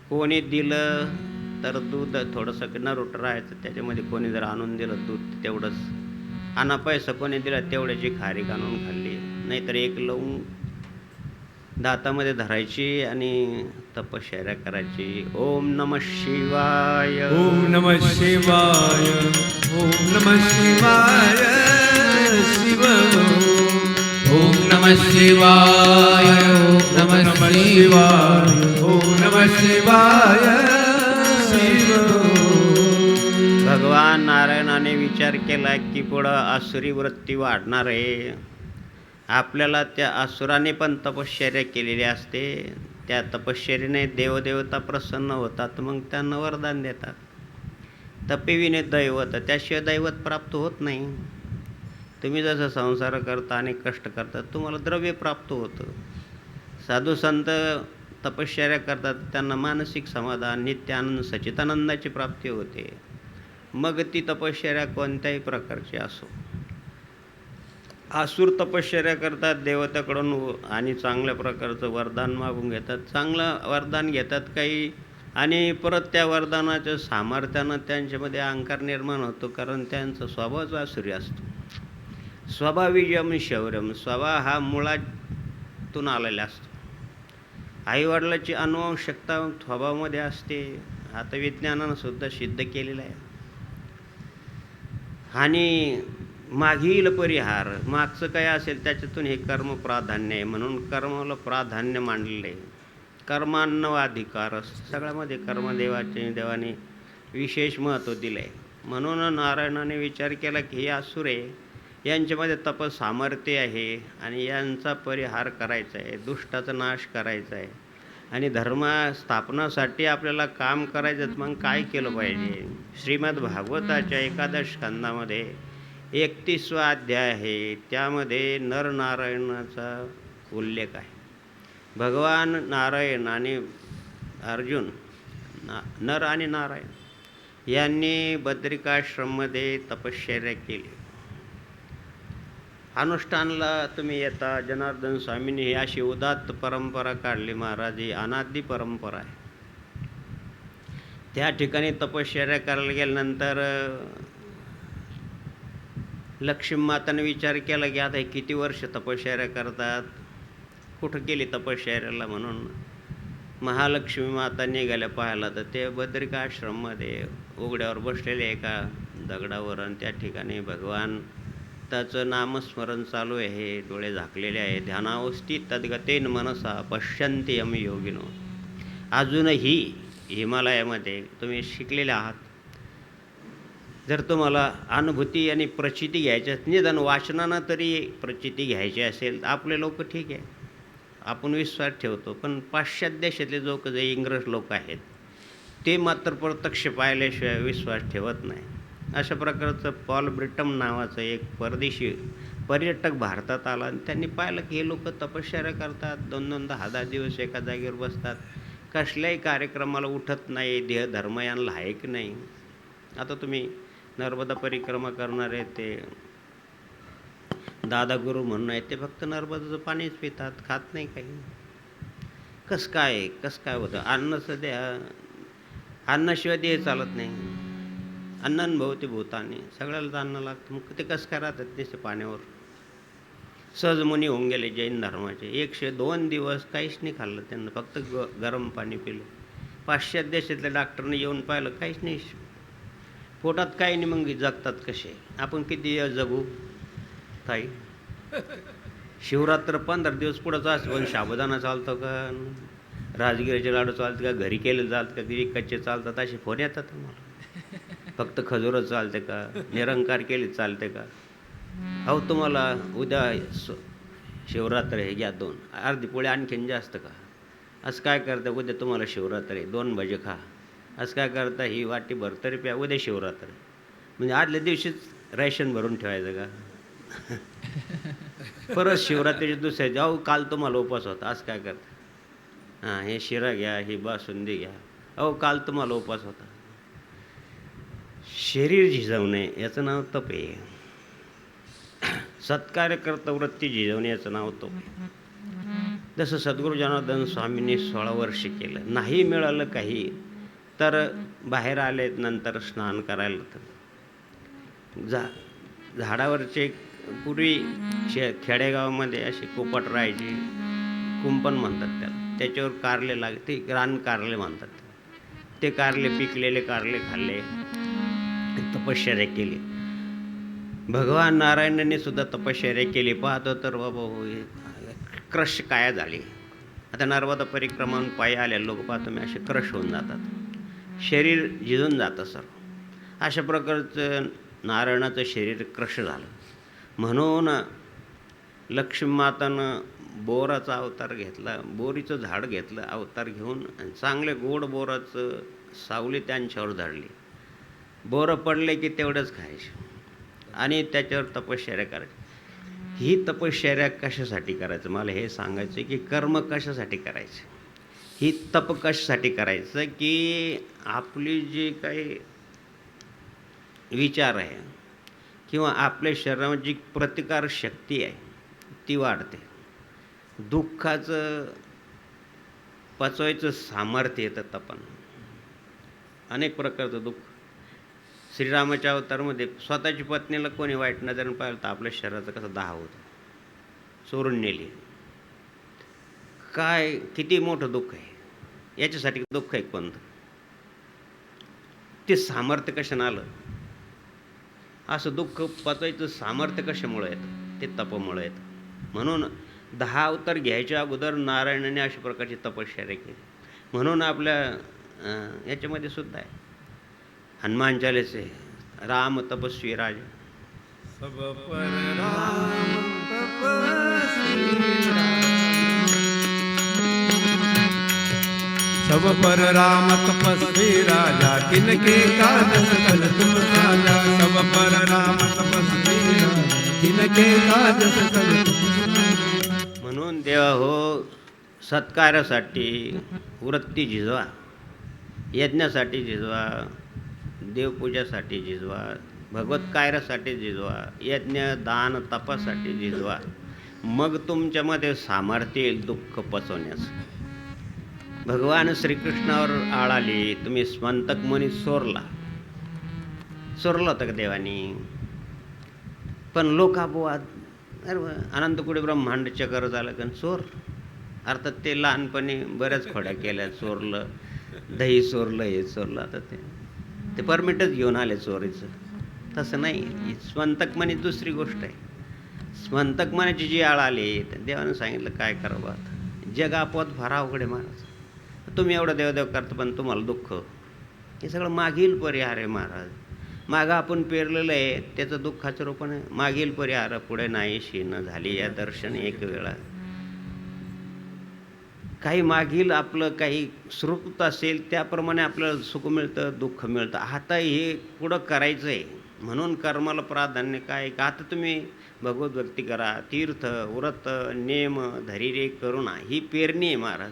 कोणी दिलं तर दूध थोडंसं नरोट राहायचं, त्याच्यामध्ये कोणी जर आणून दिलं दूध तेवढंच आणा, पैसा कोणी दिला तेवढ्याची खारीक आणून खाल्ली. नाहीतर एक लवंग दातामध्ये धरायची आणि तपश्चर्या करायची. ओम नमः शिवाय. ओम नमः शिवाय. ओम नमः शिवाय. शिव ओम नमः शिवाय. ओम नमः शिवाय. ओम नमः शिवाय. शिव. भगवान नारायणाने विचार केला की पुढं आसुरी वृत्ती वाढणार आहे. आपल्याला त्या असुराने पण तपश्चर्या केलेली असते. त्या तपश्चर्याने देवदेवता प्रसन्न होतात, मग त्यांना वरदान देतात. तपेविने दैवत, त्याशिवाय दैवत प्राप्त होत नाही. तुम्ही जसं संसार करता आणि कष्ट करता तुम्हाला द्रव्य प्राप्त होतं. साधू संत तपश्चर्या करतात, त्यांना मानसिक समाधान, नित्य आनंद, सच्चिदानंदाची प्राप्ती होते. मग ती तपश्चर्या कोणत्याही प्रकारची असो. आसुर तपश्चर्या करतात देवताकडून आणि चांगल्या प्रकारचं वरदान मागून घेतात, चांगलं वरदान घेतात काही, आणि परत त्या वरदानाच्या सामर्थ्यानं त्यांच्यामध्ये अहंकार निर्माण होतो, कारण त्यांचा स्वभावच आसुरी असतो. स्वभाविजम शौर्यम, स्वभाव हा मुळातून आलेला असतो. आईवडिलाची अनुवंशिकता स्वभावामध्ये असते. आता विज्ञानानं सुद्धा सिद्ध केलेलं आहे. आणि मागील परिहार, मागचं काय असेल त्याच्यातून हे कर्म प्राधान्य आहे, म्हणून कर्माला प्राधान्य मांडलेलं आहे. कर्मान्नवाधिकार, सगळ्यामध्ये कर्मदेवाचे देवाने विशेष महत्त्व दिलं आहे. म्हणून नारायणाने विचार केला की हे असुर आहे, यांच्यामध्ये तपसामर्थ्य आहे आणि यांचा परिहार करायचा आहे, दुष्टाचा नाश करायचा आहे आणि धर्मस्थापनासाठी आपल्याला काम करायचं. मग काय केलं पाहिजे? श्रीमद भागवताच्या 11 स्कंदामध्ये 31वा अध्याय आहे, त्यामध्ये नरनारायणाचा उल्लेख आहे. भगवान नारायण आणि अर्जुन, नर आणि नारायण यांनी बद्रिकाश्रममध्ये तपश्चर्या केली. अनुष्ठानला तुम्ही येता, जनार्दन स्वामींनी ही अशी उदात्त परंपरा काढली. महाराज ही अनादी परंपरा आहे. त्या ठिकाणी तपश्चर्या करायला गेल्यानंतर लक्ष्मी माताने विचार केला की आता हे किती वर्ष तपश्चर्या करतात, कुठं केली तपश्चर्याला, म्हणून महालक्ष्मी माता निघाल्या पाहायला. तर ते बद्रिकाश्रममध्ये उघड्यावर बसलेले एका दगडावर, आणि त्या ठिकाणी भगवान त्याचं नामस्मरण चालू आहे, डोळे झाकलेले आहे. ध्यानावस्थित तद्गतेन मनसा पश्यन्ति यम योगिनो. अजूनही हिमालयामध्ये तुम्ही शिकलेले आहात, जर तुम्हाला अनुभूती आणि प्रचिती घ्यायची, निदान वाचनानं तरी प्रचिती घ्यायची असेल तर आपले लोक ठीक आहे, आपण विश्वास ठेवतो. पण पाश्चात्य देशातले लोक जे इंग्रज लोक आहेत ते मात्र प्रत्यक्ष पाहिल्याशिवाय विश्वास ठेवत नाही. अशा प्रकारचं पॉल ब्रिटम नावाचं एक परदेशी पर्यटक भारतात आला आणि त्यांनी पाहिलं की हे लोक तपश्चर्या करतात, 2-2, 10-10 दिवस एका जागेवर बसतात, कसल्याही कार्यक्रमाला उठत नाही, देहधर्म यांना लायक नाही. आता तुम्ही नर्मदा परिक्रमा करणारे ते दादा गुरु म्हणून आहेत, ते फक्त नर्मदाचं पाणीच पितात, खात नाही काही. कसं काय होतं? अन्नाचं द्या, अन्नाशिवाय देह चालत नाही. अन्नन भवती भूतानी, सगळ्यालाच अन्न लागतं. मग ते कसं काय राहतात नुसते पाण्यावर? सहजमुनी होऊन गेले जैन धर्माचे, 102 दिवस काहीच नाही खाल्लं त्यांना, फक्त गरम पाणी पिलं. पाश्चात्य देशातल्या डॉक्टरने येऊन पाहिलं, काहीच नाही, पोटात काही नाही, मग जगतात कसे? आपण किती जगू ताई? शिवरात्र 15 दिवस पुढंच असं, पण साबुदाणा चालतो का, राजगिरीचे लाडू चालते का, घरी केले चालतं का, किती कच्चे चालतात, असे फोन येतात तुम्हाला. फक्त खजूरच चालते का, निरंकार केली चालते का? अहो तुम्हाला उद्या शिवरात्र आहे, घ्या 2 अर्धी पोळी आणखीन जास्त का? असं काय करता? उद्या तुम्हाला शिवरात्र आहे, 2 भजे खा. असं काय करता? ही वाटी भर तरी प्या, उद्या शिवरात्र. म्हणजे आदल्या दिवशीच रॅशन भरून ठेवायचं का? परत शिवरात्रीच्या दुसऱ्या, अहो काल तुम्हाला उपवास होता, असं काय करता? हां, हे शिरा घ्या, ही बासुंदी घ्या. अहो काल तुम्हाला उपवास होता. शरीर झिजवणे याचं नाव तप आहे. सत्कार्यकर्ता वृत्ती झिजवणे याचं नाव तप आहे. जसं सद्गुरू जनार्दन स्वामींनी 16 वर्ष केलं. नाही मिळालं काही तर बाहेर आले नंतर स्नान करायला तर झाडावरचे पूर्वी खेडेगावामध्ये असे पोपट राहायचे, कुंपण म्हणतात त्याच्यावर कारले ते रान कारले म्हणतात. ते कारले, पिकलेले कारले खाल्ले, तपश्चर्या केली. भगवान नारायणांनी सुद्धा तपश्चर्या केली. पाहतो तर बाबा क्रश काय झाली. आता नर्मदा परिक्रमावरून पायी आले लोक पाहतो मी असे क्रश होऊन जातात, शरीर झिजून जातं सर्व. अशा प्रकारचं नारायणाचं शरीर क्रश झालं. म्हणून लक्ष्मी मातानं बोराचा अवतार घेतला, बोरीचं झाड घेतलं अवतार घेऊन, आणि चांगले गोड बोराचं सावली त्यांच्यावर झाडली. बोरं पडले की तेवढंच खायचे आणि त्याच्यावर तपश्चर्या करायची. ही तपश्चर्या कशासाठी करायचं मला हे सांगायचं की कर्म कशासाठी करायचं, ही तप कशासाठी करायचं की आपली जी काही विचार आहे किंवा आपल्या शरीरामध्ये जी प्रतिकार शक्ती आहे ती वाढते. दुःखाचं पचवायचं सामर्थ्य येतं तपन. अनेक प्रकारचं दुःख. श्रीरामाच्या अवतारमध्ये स्वतःची पत्नीला कोणी वाईट नजरेनं पाहिलं तर आपल्या शरीराचं कसं दाह होतं, चोरून नेली. काय किती मोठं दुःख आहे. याच्यासाठी दुःख आहे कोणतं, ते सामर्थ्य कशानं आलं. असं दुःख पचवायचं सामर्थ्य कशामुळे येतं, ते तपामुळे येतं. म्हणून 10 अवतार घ्यायच्या अगोदर नारायणाने अशा प्रकारची तपश्चर्या केली. म्हणून आपल्या याच्यामध्ये सुद्धा आहे हनुमान चालीसे, राम तपस्वी राजा. सब पर राम तपस्वी सब पर राम तपस्वी राजा, तिनके काज सकल तुम साजा. सब पर राम तपस्वी राजा, तिनके काज सकल तुम साजा. म्हणून देवा हो, सत्कार्यासाठी वृत्ती झिजवा, यज्ञासाठी झिजवा, देवपूजासाठी झिजवा, भगवत कार्यासाठी झिजवा, यज्ञ दान तपासाठी झिजवा. मग तुमच्यामध्ये सामर्थ्य येईल दुःख पचवण्याचं. भगवान श्रीकृष्णावर आळ आली, तुम्ही स्वंतक मनी चोरला होता का देवानी. पण लोक अपवाद, अरे अनंतकुडी ब्रह्मांड चक्र झालं कारण चोर. अर्थात ते लहानपणी बऱ्याच खोड्या केल्या, चोरलं, दही चोरलं, हे चोरलं. आता ते परमिटच घेऊन आले चोरीचं. तसं नाही. स्वंतक मनी दुसरी गोष्ट आहे. स्वंतक मनाची जी आळ आली तर देवानं सांगितलं काय करावं. आता जग अपवाद फार अवघड आहे महाराज. तुम्ही एवढं देवदेव करता पण तुम्हाला दुःख, हे सगळं मागील परिहार आहे महाराज. मागं आपण पेरलेलं आहे त्याचं दुःखाचं रोपण आहे. मागील परिहार पुढे नाही शीन झाली या दर्शन एक वेळा. काही मागील आपलं काही श्रुत असेल त्याप्रमाणे आपल्याला सुख मिळतं, दुःख मिळतं. आता हे पुढं करायचं आहे म्हणून कर्माला प्राधान्य काय का. आता तुम्ही भगवत भक्ती करा, तीर्थ व्रत नेम धैर्य करुणा ही पेरणी आहे महाराज.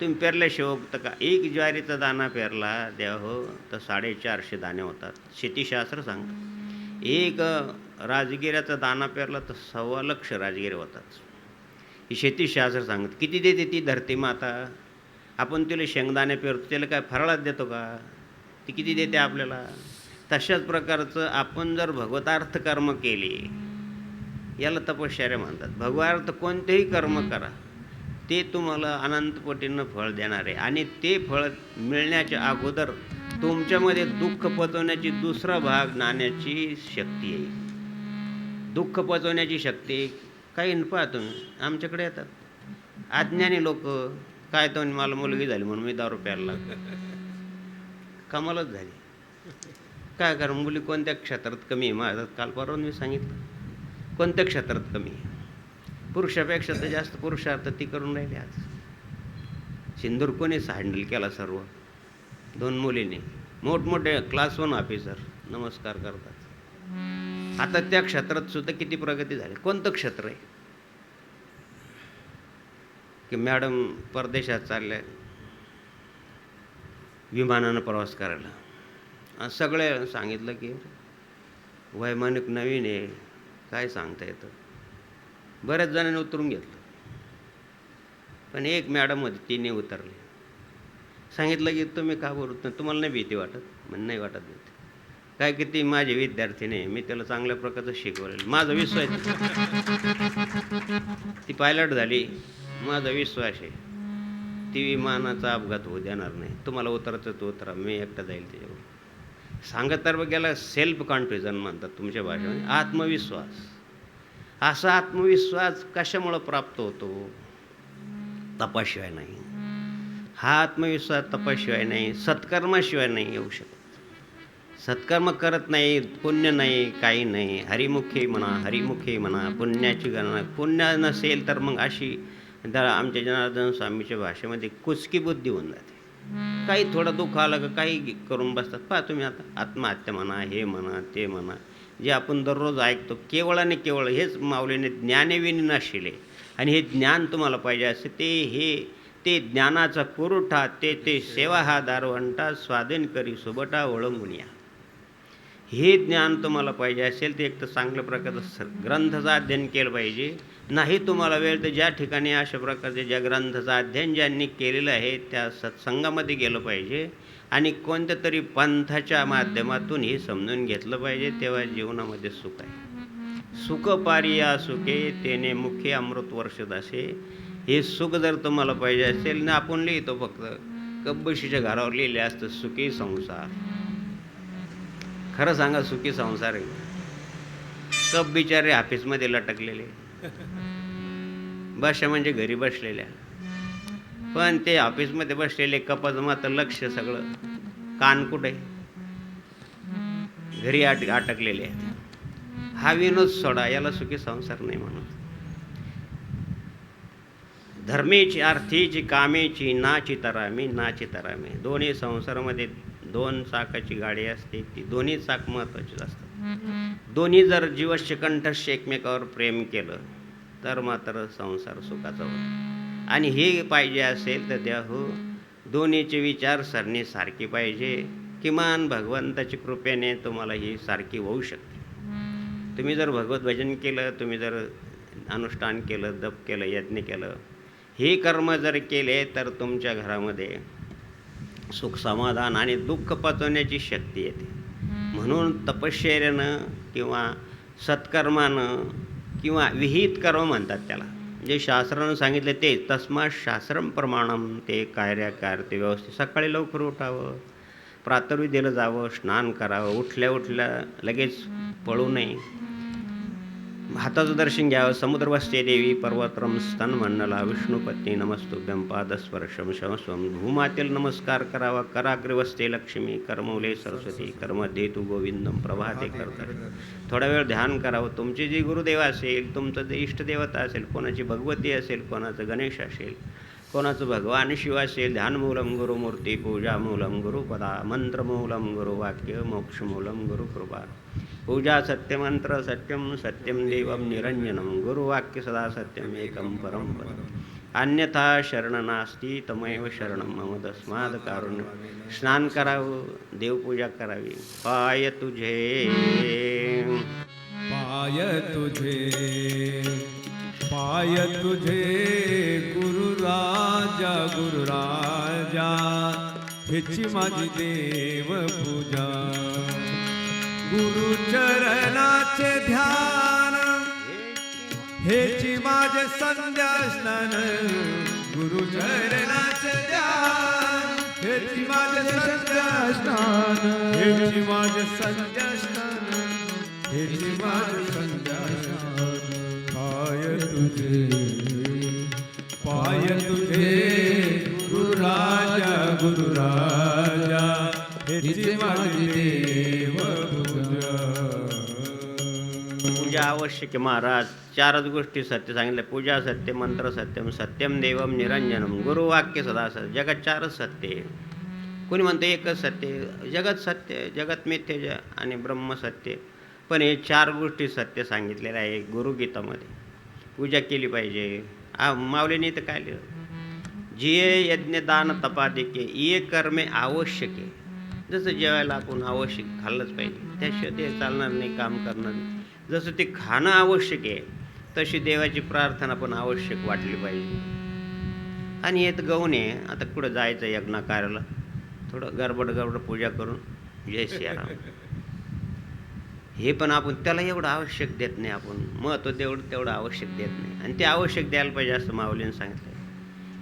तुम्ही पेरल्याशिवाय तर का. एक ज्वारीचा दाणा पेरला देवा हो तर 450 दाणे होतात, शेतीशास्त्र सांगतं. एक राजगिऱ्याचा दाणा पेरला तर 1.25 लाख राजगिरे होतात, ही शेतीशास्त्र सांगत. किती देते ती धरती माता. आपण तिला शेंगदाणे पेरतो त्याला काय फराळात देतो का, ती किती देते आपल्याला. तशाच प्रकारचं आपण जर भगवतार्थ कर्म केले, याला तपश्चर्या म्हणतात. भगवार्थ कोणतेही कर्म करा ते तुम्हाला अनंतपटीनं फळ देणार आहे. आणि ते फळ मिळण्याच्या अगोदर तुमच्यामध्ये दुःख पचवण्याची दुसरा भाग नाण्याची शक्ती आहे. दुःख पचवण्याची शक्ती काही पहा तुम्ही आमच्याकडे येतात अज्ञानी लोक. काय तो मला मुलगी झाली म्हणून मी दारू प्यायला लागलो. कमालच झाली. काय कारण मुली कोणत्या क्षेत्रात कमी आहे माझं काल परवा मी सांगितलं. कोणत्या क्षेत्रात कमी आहे. पुरुषापेक्षा तर जास्त पुरुषार्थ ती करून राहिली. आज सिंदूर कोणीच हँडल केला सर्व. 2 मुलीने मोठमोठे क्लास 1 ऑफिसर नमस्कार करतात. आता त्या क्षेत्रात सुद्धा किती प्रगती झाली. कोणतं क्षेत्र आहे. की मॅडम परदेशात चालल्या विमानानं प्रवास करायला. आणि सगळे सांगितलं की वैमानिक नवीन आहे, काय सांगता येतं. बऱ्याच जणांनी उतरून घेतलं, पण एक मॅडम होती तिने उतरले. सांगितलं की तुम्ही का बोलत नाही, तुम्हाला नाही भीती वाटत? म्हणजे नाही वाटत भीती. काय की ती माझे विद्यार्थी नाही, मी त्याला चांगल्या प्रकारचं शिकवलेलं, माझा विश्वास ती पायलट झाली, माझा विश्वास आहे ती विमानाचा अपघात होऊ देणार नाही. तुम्हाला उतरायचं तो उतरा, मी एकटा जाईल त्याच्यावर. सांगत तर गेला सेल्फ कॉन्फिडन्स म्हणतात तुमच्या भाषेमध्ये, आत्मविश्वास. असा आत्मविश्वास कशामुळं प्राप्त होतो? तपाशिवाय नाही. हा आत्मविश्वास तपाशिवाय नाही, सत्कर्माशिवाय नाही येऊ शकत. सत्कर्म करत नाही, पुण्य नाही, काही नाही. हरिमुखी म्हणा, पुण्याची गणना. पुण्य नसेल तर मग अशी आमच्या जनार्दन स्वामीच्या भाषेमध्ये कुचकी बुद्धी होऊन जाते. काही थोडं दुःख आलं का काही करून बसतात. पहा तुम्ही आता आत्महत्या म्हणा, हे म्हणा, ते म्हणा, जे आपण दररोज ऐकतो. केवळ आणि केवळ हेच माऊलीने ज्ञानेविनी नशिले. आणि हे ज्ञान तुम्हाला पाहिजे असे ते ज्ञानाचा कुरुठा, ते सेवा हा दारवंटा, स्वाधीन करी सुबटा ओळंगुनिया. हे ज्ञान तुम्हाला पाहिजे असेल ते एक तर चांगल्या प्रकारचं ग्रंथाचं अध्ययन केलं पाहिजे. नाही तुम्हाला वेळ तर ज्या ठिकाणी अशा प्रकारचे ज्या ग्रंथाचं अध्ययन ज्यांनी केलेलं आहे त्या सत्संगामध्ये गेलं पाहिजे आणि कोणत्या तरी पंथाच्या माध्यमातून हे समजून घेतलं पाहिजे. तेव्हा जीवनामध्ये सुख आहे. सुख पारिया सुखे तेने मुखे अमृत वर्षदासे. हे सुख जर तुम्हाला पाहिजे असेल ना, आपण लिहितो फक्त कब्बशीच्या घरावर लिहिले असतं सुखी संसार. खरं सांगा, सुखी संसार आहे? कब बिचारे ऑफिसमध्ये लटकलेले, बशा म्हणजे घरी बसलेल्या, पण ते ऑफिसमध्ये बसलेले कपाचं मात्र लक्ष सगळं कान कुठे घरी अटकलेले आहेत. हा विनोद सोडा, याला सुखी संसार नाही म्हणत. धर्मेची, अर्थीची, कामेची नाची तरामी. दोन्ही संसारामध्ये दोन चाकाची गाडी असते, ती दोन्ही चाक महत्त्वाचीच असतात. दोन्ही जर जीवस्य कंठस्थ एकमेकावर प्रेम केलं तर मात्र संसार सुखाचा होतो. आणि हे पाहिजे असेल तर द्या हो, दोन्हीची विचारसरणी सारखी पाहिजे. किमान भगवंताची कृपेने तुम्हाला ही सारखी होऊ शकते. तुम्ही जर भगवत भजन केलं, तुम्ही जर अनुष्ठान केलं, जप केलं, यज्ञ केलं, हे कर्म जर केले तर तुमच्या घरामध्ये सुख समाधान आणि दुःख पचवण्याची शक्ती येते. म्हणून तपश्चर्यानं किंवा सत्कर्मानं किंवा विहित कर्म म्हणतात त्याला, जे शास्त्रानं सांगितले ते. तस्मात् शास्त्रम प्रमाणम ते कार्याकार्ते व्यवस्थित. सकाळी लवकर उठावं, प्रातर्विधीला जावं, स्नान करावं, उठल्या लगेच पळू नये, हाताचं दर्शन घ्यावं. समुद्रवस्ते देवी पर्वत्रम स्तनमंडला विष्णुपत्नी नमस्तुभ्यं पादस्पर्शम शमस्वम. भूमातेला नमस्कार करावा. कराग्रवस्ते लक्ष्मी कर्मौले सरस्वती कर्मध्ये तू गोविंदम प्रभाते करतात. थोडा वेळ ध्यान करावं. तुमची जी गुरुदेव असेल, तुमचं जे इष्टदेवता असेल, कोणाची भगवती असेल, कोणाचं गणेश असेल, कोणाचं भगवान शिव असेल, ध्यानमूलम गुरुमूर्ती, पूजामूलम गुरुपदा, मंत्रमूलम गुरुवाक्य, मोक्षमूलम गुरुकृपा. पूजा सत्यमंत्र सत्यम सत्यम देवम निरंजनम. गुरुवाक्य सदा सत्यम एकम परम पदम. अन्यथा शरण नास्ति तमेव शरणम मम तस्माद कारुण्य. स्नान करावं, देवपूजा करावी. पाय तुझे गुरुराजा हेची माझी देव पूजा. गुरुचरणाचे ध्यान हेची माझे संध्या स्नान. गुरुचरणाचे ध्यान हेची माझे संध्या स्नान. हेची माझे संध्या स्नान. हेची माझे संध्या स्नान. पाय तुझे गुरुराजा हेची माझी देव पूजा. पूजा आवश्यक आहे महाराज. चारच गोष्टी सत्य सांगितल्या. पूजा सत्य, मंत्र सत्यम, सत्यम देवम निरंजनम, गुरुवाक्य सदा सत्य. जगात चारच सत्य आहे. कोणी म्हणतं एकच सत्य. जगत सत्य, जगत मिथ्य आणि ब्रह्म सत्य. पण हे चार गोष्टी सत्य सांगितलेल्या आहे गुरुगीतामध्ये. पूजा केली पाहिजे. माऊलीने तर काय लिहिलं, जिये यज्ञ दान तपादिके ये कर्मे आवश्यक आहे. जसं जेवायला आपण आवश्यक खाल्लंच पाहिजे, त्याशिवाय ते चालणार नाही, काम करणार नाही. जसं ते खाणं आवश्यक आहे तशी देवाची प्रार्थना पण आवश्यक वाटली पाहिजे. आणि येत गौण आहे, आता कुठं जायचं यज्ञ कार्याला, थोडं गडबड पूजा करून जय सियाराम, हे पण आपण त्याला एवढं आवश्यक देत नाही. आपण महत्त्व तेवढं आवश्यक देत नाही, आणि ते आवश्यक द्यायला पाहिजे असं माऊलीने सांगितलं.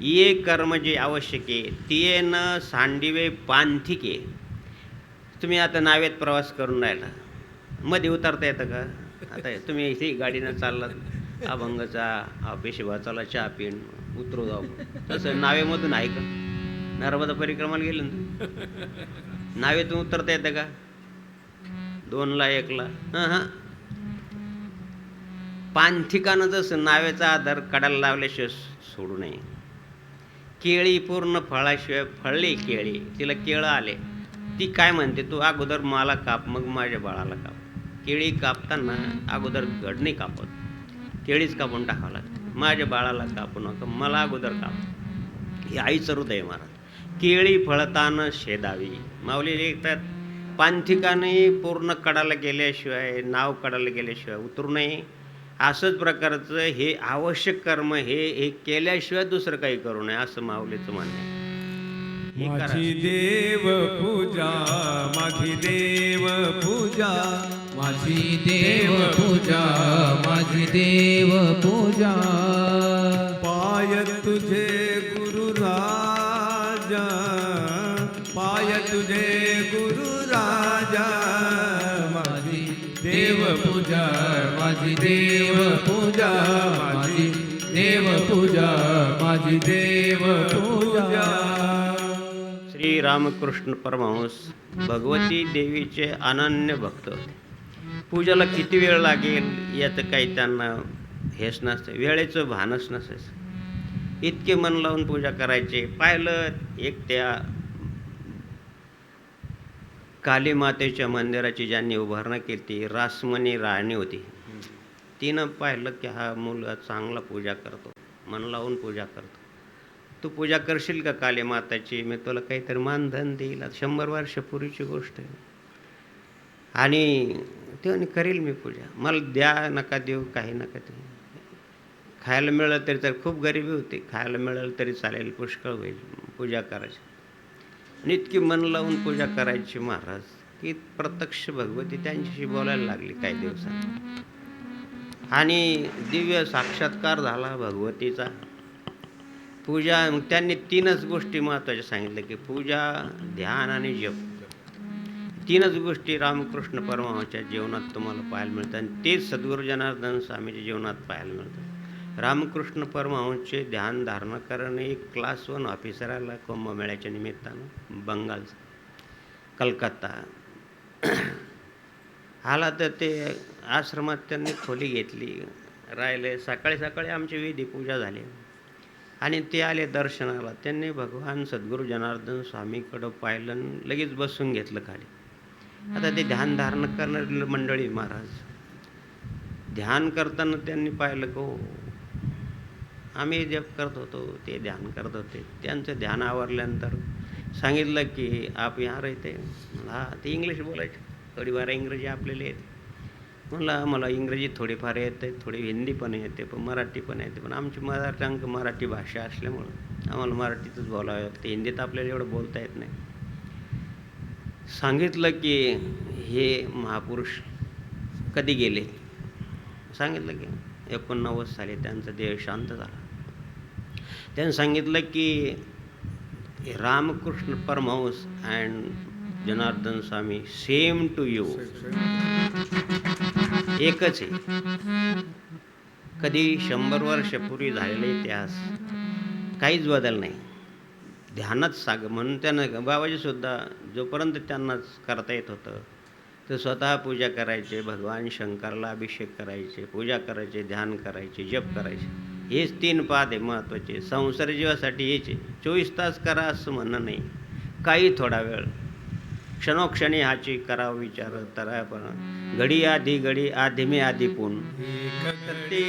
ये कर्म जे आवश्यक आहे ते न सांडिवे पांथिके. तुम्ही आता नावेत प्रवास करून राहिला, मध्ये उतरता येतं का? आता तुम्ही इथे गाडीनं चाललात, अभंगाचा पेशी वाचायला चहा पिण उतरू जाऊ, तसं नावेमधून आहे का? नर्मदा परिक्रमाला गेलं ना, नावेतून उतरता येतं का? 2ला 1ला हां. पांथिकानं जसं नावेचा आधार कडाला लावल्याशिवाय सोडू नये. केळी पूर्ण फळाशिवाय, फळली केळी, तिला केळं आले, ती काय म्हणते, तू अगोदर मला काप, मग माझ्या बाळाला काप. केळी कापताना अगोदर घड नाही कापत, केळीच कापून टाकावं लागतं. माझ्या बाळाला कापू नका, मला अगोदर काप. हे आईचं हृदय महाराज. केळी फळताना शेदावी. माऊली लिहितात, पांथिकाने पूर्ण कडाला गेल्याशिवाय, नाव कडाला गेल्याशिवाय उतरू नये. असंच प्रकारचं हे आवश्यक कर्म हे केल्याशिवाय दुसरं काही करू नये, असं माऊलीचं म्हणणं आहे. हे करा. माझी देव पूजा, माझी देव पूजा, माझी देव पूजा, माझी देव पूजा. पाय तुझे गुरु राजा, पाय तुझे गुरु राजा. माझी देव पूजा, माझी देव पूजा, माझी देव पूजा, माझी देव पूजा. श्री रामकृष्ण परमहंस भगवती देवीचे अनन्य भक्त होते. पूजाला किती वेळ लागेल याचं काही त्यांना हेच नसतं, वेळेचं भानच नसायचं. इतके मन लावून पूजा करायचे. पाहिलं एक त्या काली मातेच्या मंदिराची ज्यांनी उभारणा केली ती रासमणी राणी होती. तिनं पाहिलं की हा मुलगा चांगला पूजा करतो, मन लावून पूजा करतो. तू पूजा करशील का काली माताची? मी तुला काहीतरी मानधन देईल. 100 वर्षापूर्वीची गोष्ट आहे. आणि ते म्हणे करेल मी पूजा, मला द्या नका देऊ, काही नका देऊ. खायला मिळालं तरी, तर खूप गरिबी होती, खायला मिळालं तरी चालेल, पुष्कळ होईल, पूजा करायची. आणि इतकी मन लावून पूजा करायची महाराज की प्रत्यक्ष भगवती त्यांच्याशी बोलायला लागली काही दिवसांनी. आणि दिव्य साक्षात्कार झाला भगवतीचा. पूजा, मग त्यांनी 3च गोष्टी महत्त्वाच्या सांगितल्या की पूजा, ध्यान आणि जप. 3च गोष्टी रामकृष्ण परमहंसाच्या जीवनात तुम्हाला पाहायला मिळतात, आणि तेच सद्गुरू जनार्दन स्वामीच्या जीवनात पाहायला मिळतात. रामकृष्ण परमहंसचे ध्यान धारणा करणे एक क्लास 1 ऑफिसर आला कुंभमेळ्याच्या निमित्तानं, बंगालचा, कलकत्ता आला. तर ते आश्रमात त्यांनी खोली घेतली, राहिले. सकाळी सकाळी आमची विधी पूजा झाली आणि ते आले दर्शनाला. त्यांनी भगवान सद्गुरू जनार्दन स्वामीकडं पाहिलं आणि लगेच बसून घेतलं खाली. आता ते ध्यान धारणा करणारी मंडळी महाराज, ध्यान करताना त्यांनी पाहिलं की हो, आम्ही जप करत होतो, ते ध्यान करत होते. त्यांचं ध्यान आवरल्यानंतर सांगितलं की आप यहाँ रहते? हा, ते इंग्लिश बोलायचे, थोडीफार इंग्रजी आपल्याला येते. म्हणलं मला इंग्रजी थोडीफार येते, थोडी हिंदी पण येते, पण मराठी पण येते, पण आमची मराठी मराठी भाषा असल्यामुळं आम्हाला मराठीतच बोलावं लागतं, हिंदीत आपल्याला एवढं बोलता येत नाही. सांगितलं की हे महापुरुष कधी गेले? सांगितलं की 89 साली त्यांचा देह शांत झाला. त्यांनी सांगितलं की Ramakrishna Paramhansa and Janardan Swami same to you, एकच आहे. कधी 100 वर्षापूर्वी झालेला इतिहास, काहीच बदल नाही. ध्यानच म्हणून त्यानं बाबाजीसुद्धा जोपर्यंत त्यांनाच करता येत होतं तर स्वतः पूजा करायचे, भगवान शंकराला अभिषेक करायचे, पूजा करायचे, ध्यान करायचे, जप करायचे. हेच 3 पाद आहे महत्त्वाचे. संसार जीवासाठी हेच आहे. 24 तास करा असं म्हणणं नाही, काही थोडा वेळ, क्षणोक्षणी हाची करावं विचार तरा. पण घडी आधी घडी आधी आधी पून घडी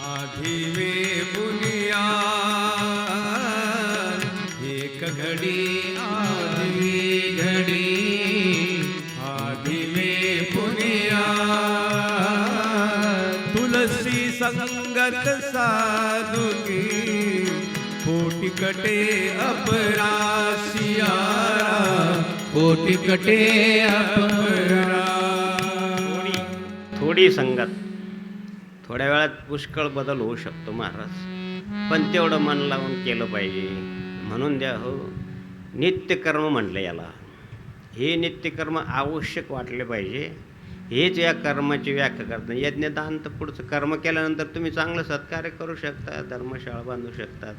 आधी घडी आधी घडी आदिमे पुनिया तुलसी संगत साधुकी कोटि कटे अपरासियारा कोटि कटे अपरा थोडी संगत, थोड्या वेळात पुष्कळ बदल होऊ शकतो महाराज, पण तेवढं मन लावून केलं पाहिजे. म्हणून द्या हो नित्यकर्म म्हटलं याला. हे नित्यकर्म आवश्यक वाटले पाहिजे. हेच या कर्माची व्याख्या करतात. यज्ञदान तर पुढचं कर्म केल्यानंतर तुम्ही चांगलं सत्कार्य करू शकता, धर्मशाळा बांधू शकतात,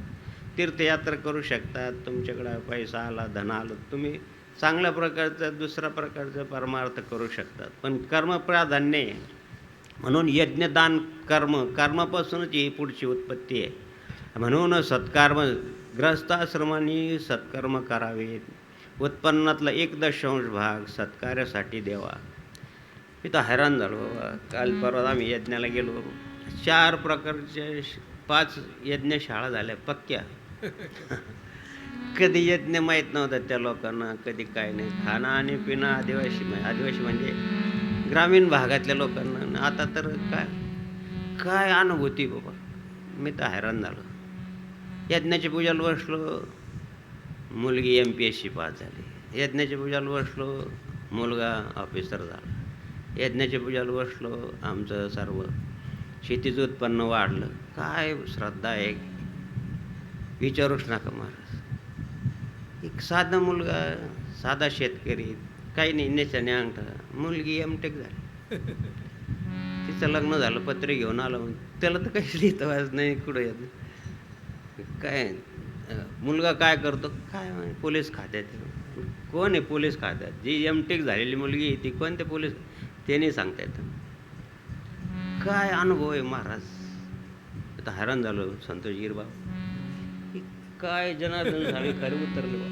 तीर्थयात्रा करू शकतात, तुमच्याकडं पैसा आला, धन आलं, तुम्ही चांगल्या प्रकारचं दुसऱ्या प्रकारचं परमार्थ करू शकतात. पण कर्म प्राधान्य आहे. म्हणून यज्ञदान कर्मापासूनच ही पुढची उत्पत्ती आहे. म्हणून सत्कर्म ग्रहस्थाश्रमांनी सत्कर्म करावेत. उत्पन्नातला 1/10 भाग सत्कार्यासाठी द्यावा. मी तर हैराण झालो बाबा. काल परवा आम्ही यज्ञाला गेलो, 4 प्रकारच्या 5 यज्ञशाळा झाल्या पक्क्या. कधी यज्ञ माहीत नव्हतं त्या लोकांना, कधी काय नाही. खाणं आणि पिणं आदिवासी म्हणजे ग्रामीण भागातल्या लोकांना. आता तर काय अनुभूती बाबा. मी तर हैराण झालो. यज्ञाच्या पूजाला बसलो, मुलगी MPSC पास झाली. यज्ञाच्या पूजाला बसलो, मुलगा ऑफिसर झाला. यज्ञाच्या पूजाला बसलो, आमचं सर्व शेतीचं उत्पन्न वाढलं. काय श्रद्धा आहे विचारूच नका महाराज. एक साधा मुलगा, साधा शेतकरी, काही नाही, नेच्याने अंगठा, मुलगी M.Tech झाली. तिचं लग्न झालं, पत्र घेऊन आलं. त्याला तर काही लिहिता वाच नाही, कुठं येत नाही. काय मुलगा काय करतो, काय पोलीस खात्यात. कोण आहे पोलीस खात्यात? जी M.Tech झालेली मुलगी आहे ती कोणत्या पोलीस, ते नाही सांगता येतं. काय अनुभव आहे महाराज. आता हैराण झालो. संतोष गिरबाब काय जनार्दन झाले, खरे उतरले बा.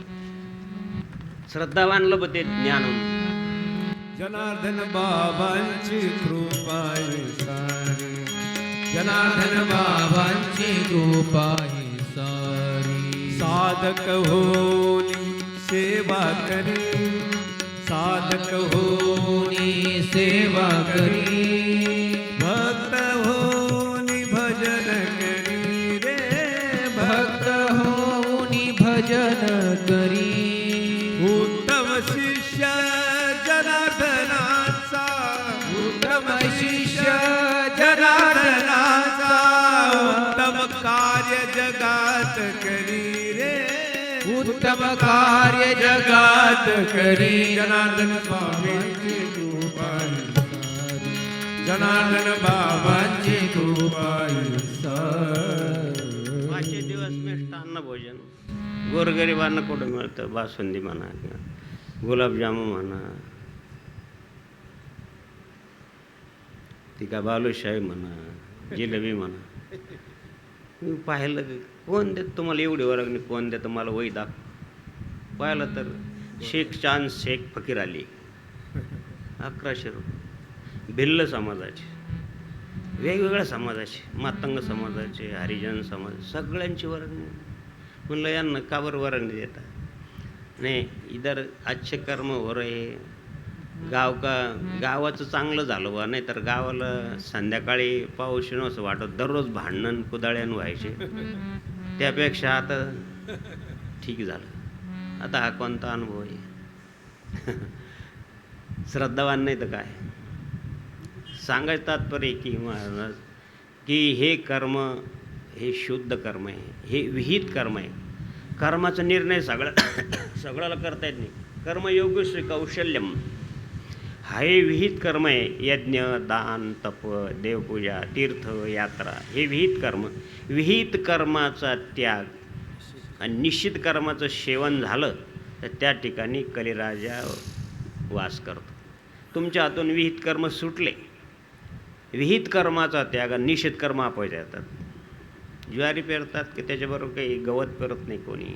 श्रद्धावानलं बघ ते ज्ञान. जनार्दन बाबांची कृपा आहे सारी, जनार्दन बाबांची कृपा ही सारी. साधक होनी सेवा करी, साधक होनी सेवा करी. भक्त होनी भजन करी रे, भक्त होनी भजन करी. उत्तम शिष्य जनार्दनाचा, उत्तम शिष्य जनार्दनाचा, उत्तम कार्य जगात करी रे, उत्तम कार्य जगात करी. जनार्दन स्वामींची कृपा आहे सारी, जनार्दन बाबांची कृपा आहे सारी. 5 दिवस मिष्टान्न भोजन गोरगरिबांना कुठं मिळतं. बासुंदी म्हणा किंवा गुलाबजामुन म्हणा, ती का बालुशाही म्हणा, जिलेबी म्हणा. मी पाहिलं कोण देत तुम्हाला एवढी वर्गणी, कोण देतं मला वही दाख. पाहिलं तर शेख चांद शेख फकीर अली 1100 रुपये. भिल्ल समाजाचे, वेगवेगळ्या समाजाचे, मातंग समाजाचे, हरिजन समाज, सगळ्यांची वर्गणी. म्हणलं यांना का बरं वर्गणी देता. नाही, इधर अच्छे कर्म हो रहे. गावाचं चांगलं झालं बा. नाही तर गावाला संध्याकाळी पाऊस येणं असं वाटत, दररोज भांडण कुदाळ्यानं व्हायचे. त्यापेक्षा आता ठीक झालं. आता हा कोणता अनुभव आहे. श्रद्धावान नाही तर काय. सांगायचं तात्पर्य की महाराज की हे कर्म हे शुद्ध कर्म आहे, हे विहित कर्म आहे. कर्माचा निर्णय सगळ्याला करता येत नाही. कर्मयोगश्री कौशल्यम हे विहित कर्म आहे. यज्ञ, दान, तप, देवपूजा, तीर्थ, यात्रा हे विहित कर्म. विहित कर्माचा त्याग आणि निश्चित कर्माचं सेवन झालं तर त्या ठिकाणी कलिराजा वास करतो. तुमच्या हातून विहित कर्म सुटले, विहित कर्माचा त्याग आणि निश्चित कर्म आपोआप येतात. ज्वारी पेरतात की त्याच्याबरोबर काही गवत पेरत नाही कोणी,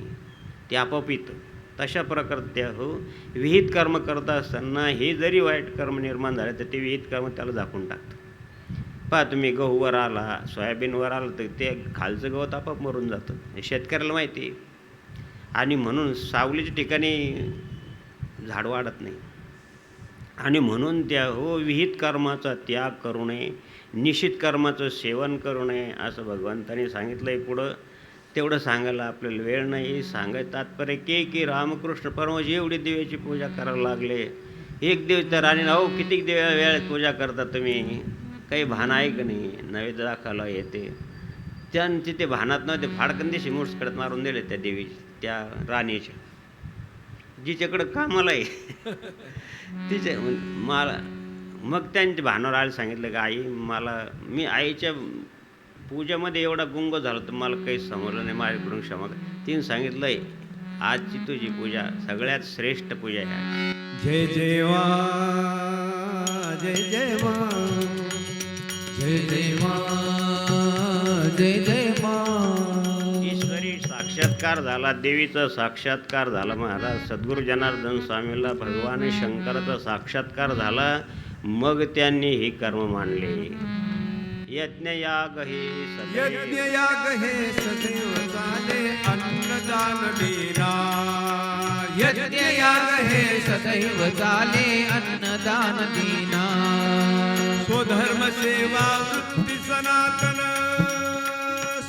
ते आपोआप येतं. तशा प्रकारचे हो विहित कर्म करत असताना हे जरी वाईट कर्म निर्माण झाले तर ते विहित कर्म त्याला झाकून टाकतं. पहा तुम्ही, गहूवर आला, सोयाबीनवर आलं तर ते खालचं गवत आपोआप मरून जातं. हे शेतकऱ्याला माहिती आहे. आणि म्हणून सावलीच्या ठिकाणी झाड वाढत नाही. आणि म्हणून त्या विहित कर्माचा त्याग करू नये, निश्चित कर्माचं सेवन करू नये असं भगवंतांनी सांगितलं आहे. पुढं तेवढं सांगायला आपल्याला वेळ नाही. सांगायचं तात्पर्य की रामकृष्ण परमहंस एवढी देवाची पूजा करायला लागले. एक दिवस तर आणि अहो किती वेळेत पूजा करता तुम्ही, काही भान आहे का नाही? नैवेद्य दाखवला येते त्यांचे ते भानात नव्हते, फाडकंदिशी मुसकडत मारून दिले त्या देवीची, त्या राणीच्या, जिच्याकडं कामाला आहे तिचे. मला मग त्यांच्या भानावर आले, सांगितलं की आई मी आईच्या पूजेमध्ये एवढा गुंग झालो तर मला काही समजलं नाही, माझ्याकडून क्षमा कर. तिने सांगितलं आहे आजची तुझी पूजा सगळ्यात श्रेष्ठ पूजा आहे. जय जय मा, जय जय मा, जय जय मा, जय जय मा. ईश्वरी साक्षात्कार झाला, देवीचा साक्षात्कार झाला. महाराज सद्गुरू जनार्दन स्वामीला भगवान शंकराचा साक्षात्कार झाला. मग त्यांनी हे कर्म मानले. यज्ञयाग हे यज्ञ याग हे सदैव चाले, अन्नदान डेरा. यज्ञ याग हे सदैव चाले, अन्नदान दीना. स्वधर्म सेवा वृत्ती सनातन,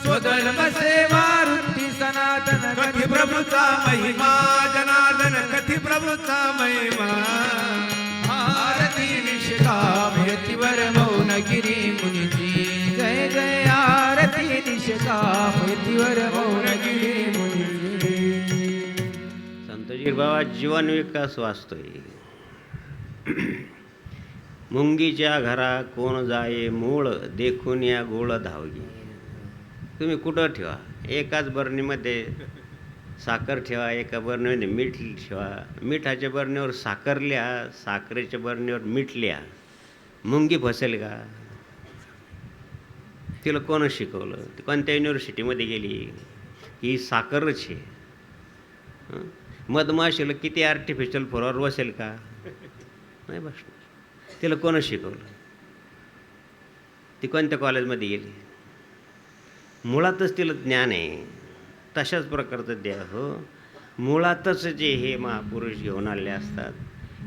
स्वधर्म सेवा वृत्ती सनातन. कथी प्रभूचा महिमा जनार्दन, कथी प्रभूचा महिमा. आरती निष्काम यतिवर मौनगिरी मुनीची. जय जय आरती निष्काम यतिवर मौनगिरी मुनीची. संतजीर बाबा जीवन विकास वाचतोय. मुंगीच्या घरा कोण जाये मूळ, देखून या गोळ धावगी. तुम्ही कुठं ठेवा, एकाच बरणीमध्ये साखर ठेवा, एका बरणीमध्ये मीठ ठेवा, मिठाच्या बरणीवर साखर लिहा, साखरेच्या बरणीवर मीठ लिहा. मुंगी फसेल का? तिला कोण शिकवलं? ती कोणत्या युनिव्हर्सिटीमध्ये गेली? ही साखरच आहे. मधमाशीला किती आर्टिफिशियल फ्लोअर बसेल का? नाही बसणार. तिला कोण शिकवलं? ती कोणत्या कॉलेजमध्ये गेली? मुळातच तिला ज्ञान आहे. तशाच प्रकारचं द्या हो, मुळातच जे हे महापुरुष घेऊन आले असतात.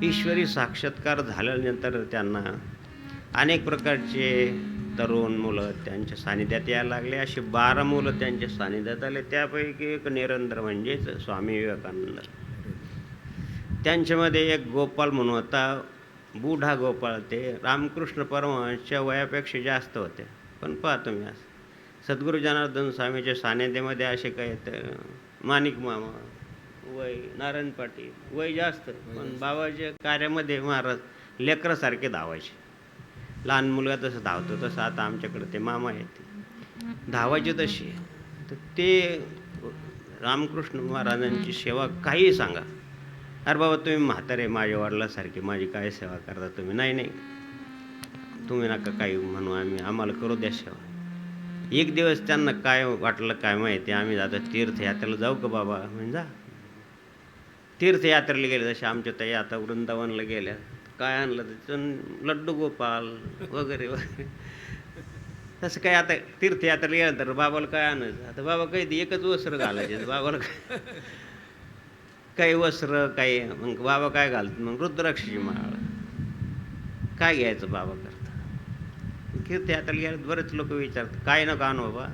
ईश्वरी साक्षात्कार झाल्यानंतर त्यांना अनेक प्रकारचे तरुण मुलं त्यांच्या सानिध्यात यायला लागले. अशी 12 मुलं त्यांच्या सानिध्यात आले. त्यापैकी एक निरंतर म्हणजेच स्वामी विवेकानंद. त्यांच्यामध्ये एक गोपाल म्हणून होता, बुढा गोपाळ. ते रामकृष्ण परमहंसच्या वयापेक्षा जास्त होते. पण पहा तुम्ही असं सद्गुरू जनार्दन स्वामीच्या सानिध्यामध्ये असे काय तर माणिक मामा वय, नारायण पाटील वय जास्त, पण बाबाच्या कार्यामध्ये महाराज लेकरासारखे धावायचे. लहान मुलगा तसं धावतो तसं आता आमच्याकडे ते मामा आहेत धावायचे तसे. तर ते रामकृष्ण महाराजांची सेवा काही सांगा, अरे बाबा तुम्ही म्हातारे माझ्या वडिलासारखे माझी काय सेवा करता तुम्ही? नाही तुम्ही नका काही म्हणू, आम्हाला करू द्या सेवा. एक दिवस त्यांना काय वाटलं काय माहिती, आम्ही जातो तीर्थयात्रेला जाऊ का बाबा? म्हणजे जा. तीर्थयात्रेला गेले जसे आमच्या ताई आता वृंदावनला गेल्या. काय आणलं तिथून? लड्डू गोपाल वगैरे वगैरे. तसं काय आता तीर्थयात्रेला गेल्यानंतर बाबाला काय आणायचं? आता बाबा काही एकच वस्त्र घालायचे बाबाला. काही वस्त्र काही, मग बाबा काय घालतात? मग रुद्राक्षी माळ. काय घ्यायचं बाबा करता? तीर्थयात्रेला गेल्यात बरेच लोक विचारतात काय नको आणू बाबा?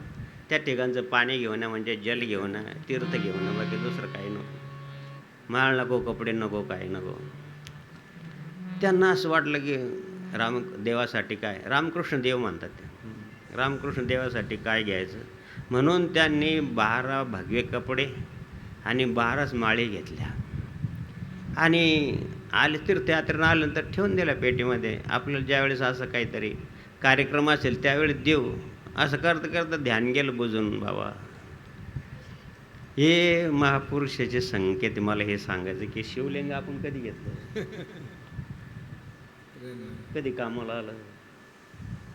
त्या ठिकाणचं पाणी घेऊन या, म्हणजे जल घेऊन या, तीर्थ घेऊन या, बाकी दुसरं काही नको. माळ नको, कपडे नको, काही नको. त्यांना असं वाटलं की देवासाठी काय, रामकृष्ण देव म्हणतात ते, रामकृष्ण देवासाठी काय घ्यायचं. म्हणून त्यांनी 12 भगवे कपडे आणि 12 माळी घेतल्या आणि आले तीर्थयात्रेनं आल्यानंतर ठेवून दिल्या पेटीमध्ये. आपल्याला ज्यावेळेस असं काहीतरी कार्यक्रम असेल त्यावेळेस देऊ, असं करता करता ध्यान गेलं बुजून. बाबा हे महापुरुषाचे संकेत. मला हे सांगायचं की शिवलिंग आपण कधी घेतलं, कधी कामाला आलं,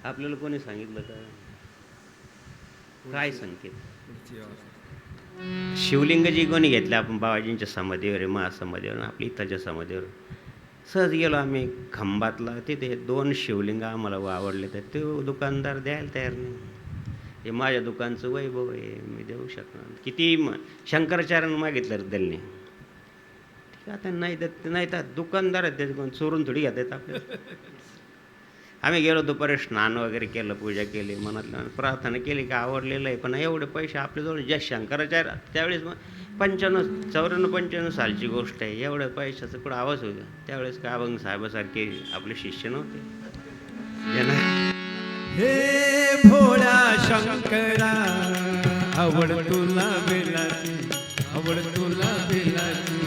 आपल्याला कोणी सांगितलं का? काय संकेत? शिवलिंग जी कोणी घेतलं आपण बाबाजींच्या समाधीवर, महासमाधीवर, आपल्या इथाच्या समाधीवर सहज गेलो आम्ही खंबातला. तिथे 2 शिवलिंग आम्हाला आवडले, तर ते दुकानदार द्यायला तयार नाही. हे माझ्या दुकानचं वैभव आहे, मी देऊ शकणार. किती शंकराचार्यानं मागितलं रे त्यांनी. ठीक आहे, आता नाही देत नाही तर दुकानदार आहेत, त्याचे कोण चोरून थोडी घेत आहेत आपल्याला. आम्ही गेलो दुपारी स्नान वगैरे केलं, पूजा केली, मनातलं प्रार्थना केली की आवडलेलं आहे. पण एवढे पैसे आपल्याजवळ ज्या शंकराचार्य त्यावेळेस मग 94-95 सालची गोष्ट आहे. एवढ्या पैशाचं कुठं आवाज होता त्यावेळेस का अभंग साहेबासारखे आपले शिष्य नव्हते ज्यांना हे भोळा शंकरा आवड तुला बेलाची, आवड तुला बेलाची,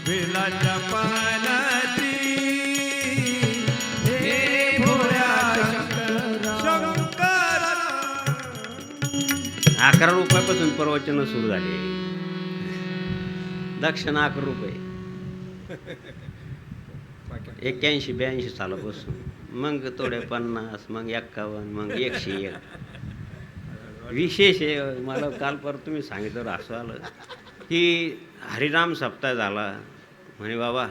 बेलाच्या पानाची. हे भोळा शंकरा, शंकरा. 11 रुपयापासून प्रवचन सुरू झाले. दक्षिणा 11 रुपये 81-82 सालापासून. मग थोडे 50, मग 51, मग 101. विशेष आहे, मला काल परत तुम्ही सांगितलं असं आलं की हरिनाम सप्ताह झाला म्हणे बाबा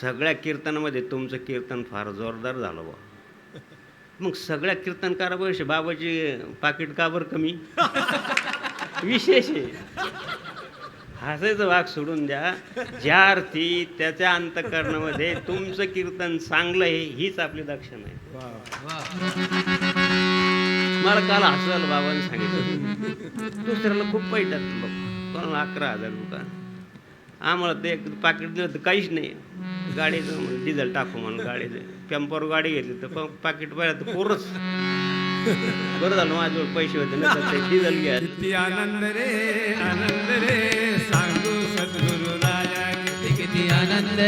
सगळ्या कीर्तनामध्ये तुमचं कीर्तन फार जोरदार झालं बा. मग सगळ्या कीर्तनकारापेक्षा बाबाची पाकिट का बरं कमी? विशेष आहे. हसायचं भाग सोडून द्या. ज्या अर्थी त्याच्या अंतःकरणामध्ये तुमचं कीर्तन चांगलं आहे हीच आपली दक्षिणा आहे. मला काल हसलं बाबांनी सांगितलं. दुसऱ्याला खूप पैशात बघ, कोणाला 11,000 रुपये, आम्हाला ते एक पाकिट दिलं तर काहीच नाही. गाडीचं डिझेल टाकू म्हणून गाडीचं टेम्पोवर गाडी घेतली तर पाकिट पाहिलं तर पोरच. बरं झालं माझ्याजवळ पैसे होते ना तर ते डिझेल घ्या. किती आनंद रे सांगू सद्गुरु राया, किती आनंद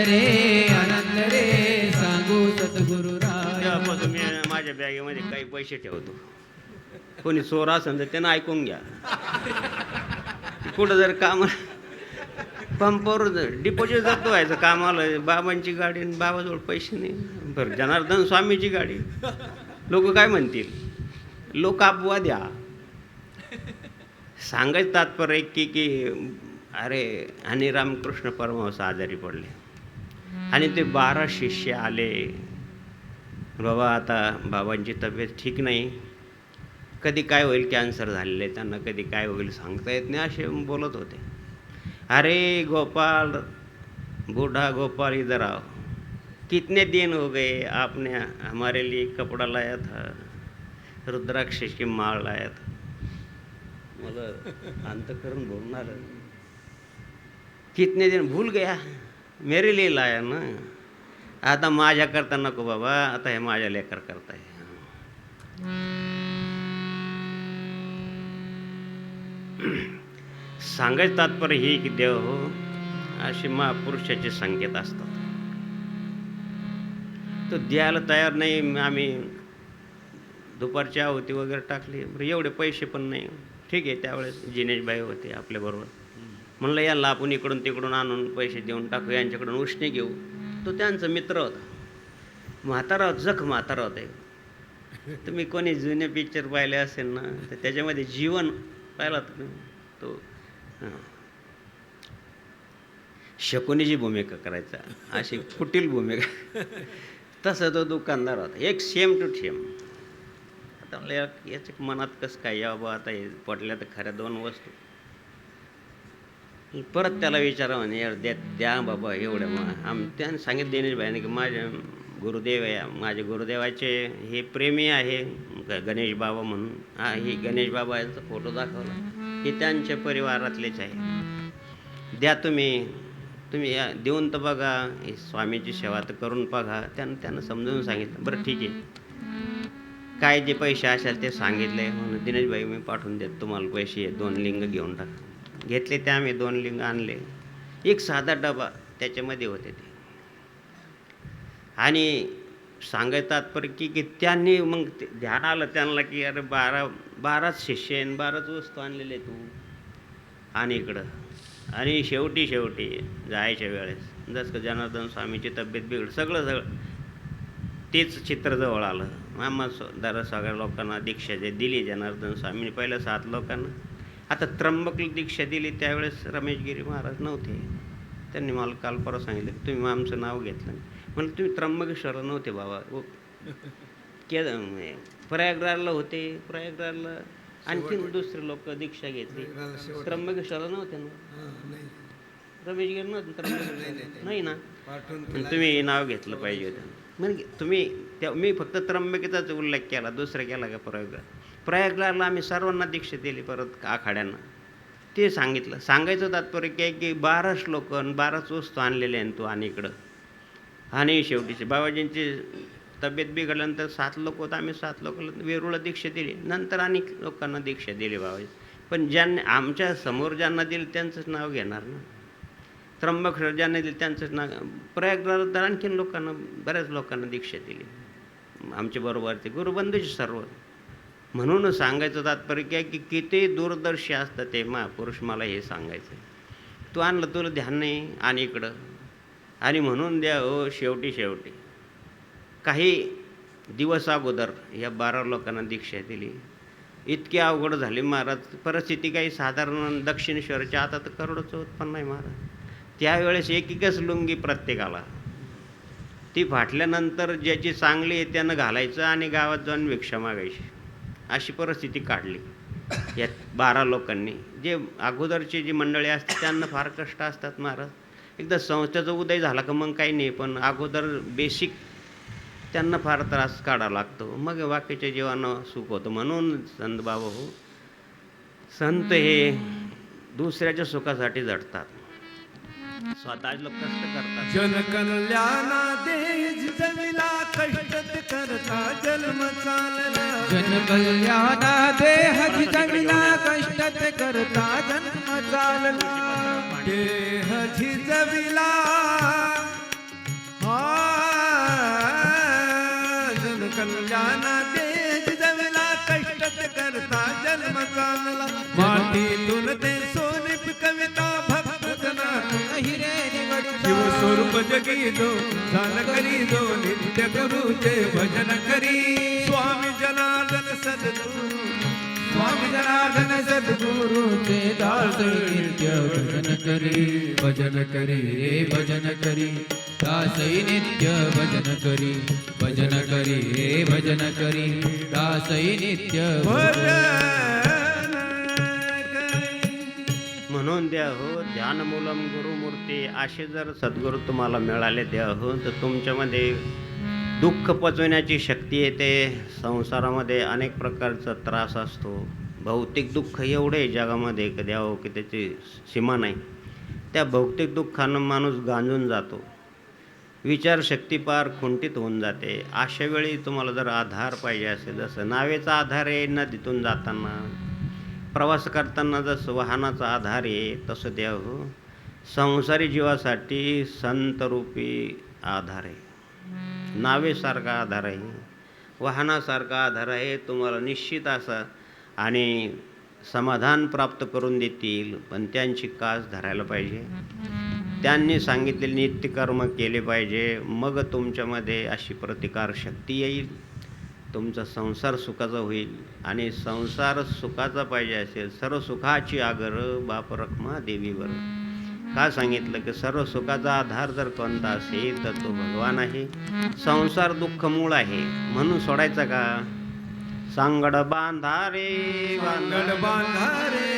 रे सांगू सद्गुरु राया. तेव्हापासून मी माझ्या बॅगेमध्ये काही पैसे ठेवतो. कोणी चोर असेल तर त्यानं ऐकून घ्या. कुठं जर काम पंपावर डिपॉझिट जातो व्हायचं कामाला, बाबांची गाडी आणि बाबाजवळ पैसे नाही. बरं जनार्दन स्वामीची गाडी, लोक काय म्हणतील? लोक अपवाद द्या. सांगायचं तात्पर्य की अरे आणि रामकृष्ण परमहंस आजारी पडले आणि ते 12 शिष्य आले. बाबा आता बाबांची तब्येत ठीक नाही, कधी काय होईल, कॅन्सर झालेले त्यांना, कधी काय होईल सांगता येत नाही, असे बोलत होते. अरे गोपाल, बूढ़ा गोपाल इधर आओ, कितने दिन हो गए आपने हमारे लिए कपड़ा लाया था, रुद्राक्ष की माळ लाया था. मला अंतःकरण बोलणार, कितने दिन भूल गया, मेरे लिए लाया ना. आता माझ्या करता नको बाबा, आता हे माझ्या लेकर करताय. सांगायचं तात्पर्य हे की देव हो असे महापुरुषाचे संकेत असतात. तो द्यायला तयार नाही. आम्ही दुपारची आहुती वगैरे टाकली, एवढे पैसे पण नाही. ठीक आहे, त्यावेळेस जिनेशबाई होते आपल्याबरोबर. म्हणलं याला आपण इकडून तिकडून आणून पैसे देऊन टाकू, यांच्याकडून उष्णे घेऊ. तो त्यांचा मित्र होता, म्हातारा जख म्हातारा होता. तुम्ही कोणी जुने पिक्चर पाहिले असेल ना तर त्याच्यामध्ये जीवन पाहिला तो शकुनीची भूमिका करायचा, अशी कुटील भूमिका. तसं तो दुकानदार होता, एक सेम टू सेम. आता मला याच्या मनात कसं काय या बाबा, आता हे पडल्या तर खऱ्या 2 वस्तू. परत त्याला विचारा म्हणे यार द्या बाबा एवढ्या. मग त्याने सांगितलं दिनेशभाईने की माझ्या गुरुदेव आहे, माझ्या गुरुदेवाचे हे प्रेमी आहे गणेश बाबा म्हणून. हे गणेश बाबा यांचा फोटो दाखवला, हे त्यांच्या परिवारातलेच आहे. द्या तुम्ही या देऊन तर बघा, स्वामीची सेवा तर करून बघा. त्यानं समजून सांगितलं. बरं ठीक आहे, काय जे पैसे असेल ते सांगितले म्हणून दिनेशभाई मी पाठवून देत तुम्हाला पैसे, 2 लिंग घेऊन टाका. घेतले ते आम्ही 2 लिंग आणले. एक साधा डबा त्याच्यामध्ये होते ते. आणि सांगायचं तात्पर्य की त्यांनी मग ध्यान आलं त्यांना की अरे 12 शिष्य आहे, 12च वस्तू आणलेले तू आणि इकडं. आणि शेवटी जायच्या वेळेस जसं का जनार्दन स्वामीची तब्येत बिघड, सगळं तेच चित्र जवळ आलं. आम्हाला सगळ्या लोकांना दीक्षा जे दिली जनार्दन स्वामीने, पहिल्या 7 लोकांना. आता त्र्यंबकला दीक्षा दिली त्यावेळेस रमेशगिरी महाराज नव्हते. त्यांनी मला काल परवा सांगितलं की तुम्ही आमचं नाव घेतलं. म्हणलं तुम्ही त्र्यंबकेश्वरला नव्हते बाबा, प्रयागराजला होते. प्रयागराजला आणखी दुसरे लोक दीक्षा घेतली. त्र्यंबकेश्वरला नव्हते ना, नाही रमेश गिर नव्हते त्र्यंबकेश्वर, नाही ना. पाठवून आणि तुम्ही नाव घेतलं पाहिजे होतं. म्हणजे तुम्ही मी फक्त त्र्यंबकेचाच उल्लेख केला, दुसरं केला का प्रयागराजला आम्ही सर्वांना दीक्षा दिली परत आखाड्यांना. ते सांगितलं. सांगायचं तात्पर्य काय की 12 श्लोक आणि 12 वस्तू आणलेले आहे तू आणि इकडं. आणि शेवटीचे बाबाजींची तब्येत बिघडल्यानंतर 7 लोक होतं, आम्ही 7 लोकांना वेरूळला दीक्षा दिली. नंतर अनेक लोकांना दीक्षा दिली बाबाजी. पण ज्यांनी आमच्या समोर ज्यांना दिलं त्यांचंच नाव घेणार ना. त्र्यंबकेश्वर ज्यांना दिलं त्यांचंच नाव. प्रयागराज तर आणखीन लोकांना, बऱ्याच लोकांना दीक्षा दिली आमच्या बरोबर, ते गुरुबंधूचे सर्व. म्हणून सांगायचं तात्पर्य काय की किती दूरदर्शी असतं ते महापुरुष. मला हे सांगायचं, तू आणलं, तुला ध्यान नाही आणि इकडं. आणि म्हणून द्या हो, शेवटी काही दिवस अगोदर या 12 लोकांना दीक्षा दिली. इतकी अवघड झाली महाराज, परिस्थिती काही साधारण दक्षिणेश्वरच्या आता तर करोडोचं उत्पन्न आहे महाराज. त्यावेळेस एकच लुंगी प्रत्येकाला. ती फाटल्यानंतर ज्याची चांगली आहे त्यानं घालायचं आणि गावात जाऊन भिक्षा मागायची, अशी परिस्थिती काढली या 12 लोकांनी. जे अगोदरची जी मंडळी असते त्यांना फार कष्ट असतात महाराज. एकदा संस्थेचा उदय झाला का मग काही नाही, पण अगोदर बेसिक त्यांना फार त्रास काढावा लागतो, मग बाकीच्या जीवानं सुख होतं. म्हणून संत बाबा हो, संत हे दुसऱ्याच्या सुखासाठी झटतात, स्वतःच लोक कष्ट करतात. जनकल्याणा देश जमिला कष्ट करता जन्म चालला. जनकल्याणा देह जिजविला कष्ट करता जन्म चालला. देह झिजविला जनकल्याणा देश जमिला कष्ट करता जन्म चालला. मातीतून ते सोने कविता भक्त जना हिरे निवडिता. शिव स्वरूप जगी जो ध्यान करी जो नित्य गुरुचे भजन करी. स्वामी जनार्दन सद्गुरु स्वामी जनार्दन सद्गुरुचे दास नित्य भजन करी. भजन करी रे भजन करी, दासई नित्य भजन करी. भजन करी रे भजन करी, दासई नित्य भजन करी. म्हणून द्या हो, ध्यानमूलम गुरुमूर्ती असे जर सद्गुरू तुम्हाला मिळाले द्या हो, तर तुमच्यामध्ये दुःख पचवण्याची शक्ती येते. संसारामध्ये अनेक प्रकारचा त्रास असतो, भौतिक दुःख एवढे आहे जगामध्ये की द्यावं की त्याची सीमा नाही. त्या भौतिक दुःखानं माणूस गांजून जातो, विचारशक्ती पार खुंटीत होऊन जाते. अशा वेळी तुम्हाला जर आधार पाहिजे असेल, जसं नावेचा आधार आहे नदीतून जाताना, प्रवास करताना जसं वाहनाचा आधार आहे, तसं द्या हो, संसारी जीवासाठी संतरूपी आधार आहे. नावेसारखा आधार आहे, वाहनासारखा आधार आहे. तुम्हाला निश्चित असा आणि समाधान प्राप्त करून देतील, पण त्यांची कास धरायला पाहिजे. त्यांनी सांगितलेले नित्यकर्म केले पाहिजे, मग तुमच्यामध्ये अशी प्रतिकार शक्ती येईल, तुमचा संसार सुखाचा होईल. आणि संसार सुखाचा पाहिजे असेल, सर्व सुखाची आगर बाप रखमा देवीवर. का सांगितलं की सर्व सुखाचा आधार जर कोणता असेल तर तो भगवान आहे. संसार दुःख मूळ आहे, म्हणून सोडायचा का? सांगड बांधा रे सांगड बांधा रे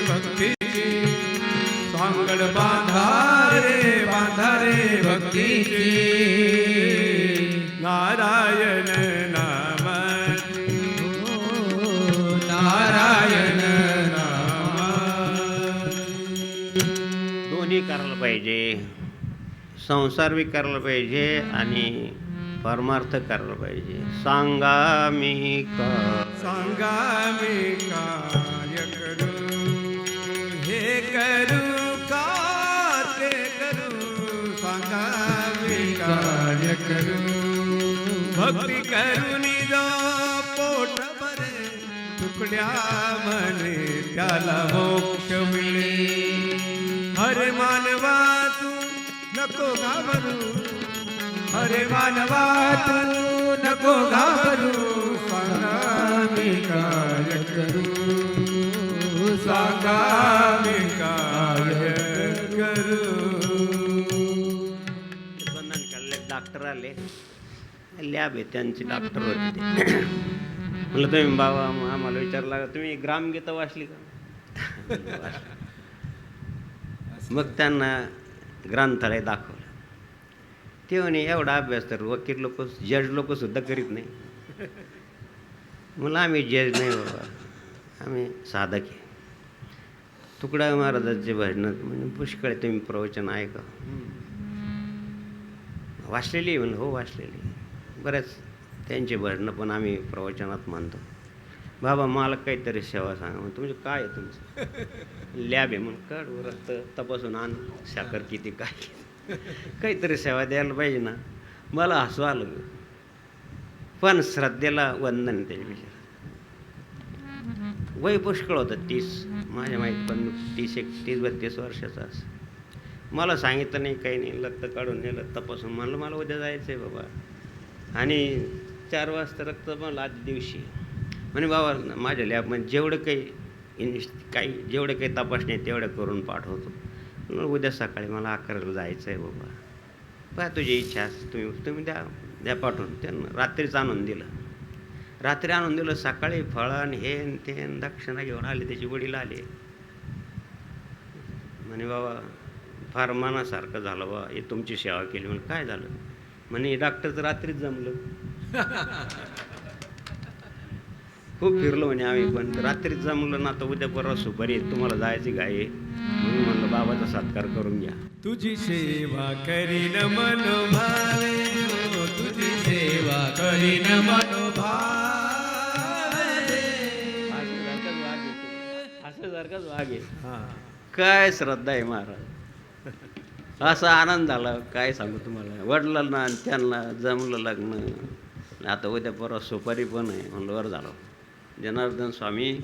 भक्तीची. सांगड बांधा रे भक्तीची. नारायण नाम नारायण नाम. दोन्ही करायला पाहिजे, संसार बी करायला पाहिजे आणि परमार्थ करायला पाहिजे. सांगा मी का, सांगा मी काय करू, हे करू का ते करू. सांगा मी काय करू, भक्ती करुनी जो पोट भरे, तुकड्या म्हणे त्याला मोक्ष मिळे. हरे मानवा तू नको घाबरू, हरे मानवा तू नको घाबरू. सांगा मी काय करू, सांगा मी काय करू. बंधन केले. डॉक्टर आले, लॅब आहे त्यांची, डॉक्टर होते ते. म्हणलं तुम्ही बाबा आम्हाला विचारला तुम्ही ग्रामगीता वाचली का? मग त्यांना ग्रंथालय दाखवलं. ते म्हणे एवढा अभ्यास तर वकील लोक जज लोक सुद्धा करीत नाही. म्हणलं आम्ही जज नाही बाबा, आम्ही साधक आहे. तुकडा महाराजांचे भजन म्हणजे पुष्कळ तुम्ही प्रवचन ऐका. वाचलेली म्हणलं हो वाचलेली. बऱ्याच त्यांचे भजनं पण आम्ही प्रवचनात मानतो. बाबा मला काहीतरी सेवा सांगा. मग तुमचं काय आहे तुमचं? लॅब आहे म्हणून काढ रक्त तपासून आण, साखर किती काय काहीतरी सेवा द्यायला पाहिजे ना. मला हसू आलं, पण श्रद्धेला वंदन त्याच्यापेक्षा. वय पुष्कळ होतं 30, माझ्या माहीत पण 30-32 वर्षाचा असं. मला सांगितलं नाही काही नाही, रक्त काढून नेलं तपासून. म्हणलं मला उद्या जायचं आहे बाबा. आणि 4 वाजता रक्त पण आधी दिवशी म्हणे बाबा माझ्या लॅबमध्ये जेवढं काही जेवढे काही तपासणी आहे तेवढं करून पाठवतो. म्हणून उद्या सकाळी मला 11ला जायचं आहे बाबा. पहा तुझी इच्छा असते तुम्ही द्या पाठवून. त्यांना रात्रीच आणून दिलं. रात्री आणून दिलं. सकाळी फळण हे ते दक्षिणा घेऊन आले. त्याची वडील आले. म्हणे बाबा फार मनासारखं झालं बा, हे तुमची सेवा केली. म्हणून काय झालं? म्हणे डॉक्टरचं रात्रीच जमलं. खूप फिरलो म्हणे आम्ही, पण रात्रीच जमलं ना. तर उद्या परवा सुपारी तुम्हाला जायची घाई आहे. म्हणून म्हणलं बाबाचा सत्कार करून घ्या. तुझी सेवा करीन मनोभावे, हो, तुझी सेवा करीन मनोभावे. असं सारखाच वाघ आहे. हा. काय श्रद्धा आहे महाराज. असा आनंद झाला काय सांगू तुम्हाला. वडिलांना आणि त्यांना जमलं लग्न. आता उद्या परवा सुपारी पण आहे. म्हणलं वर झालं. जनार्दन स्वामी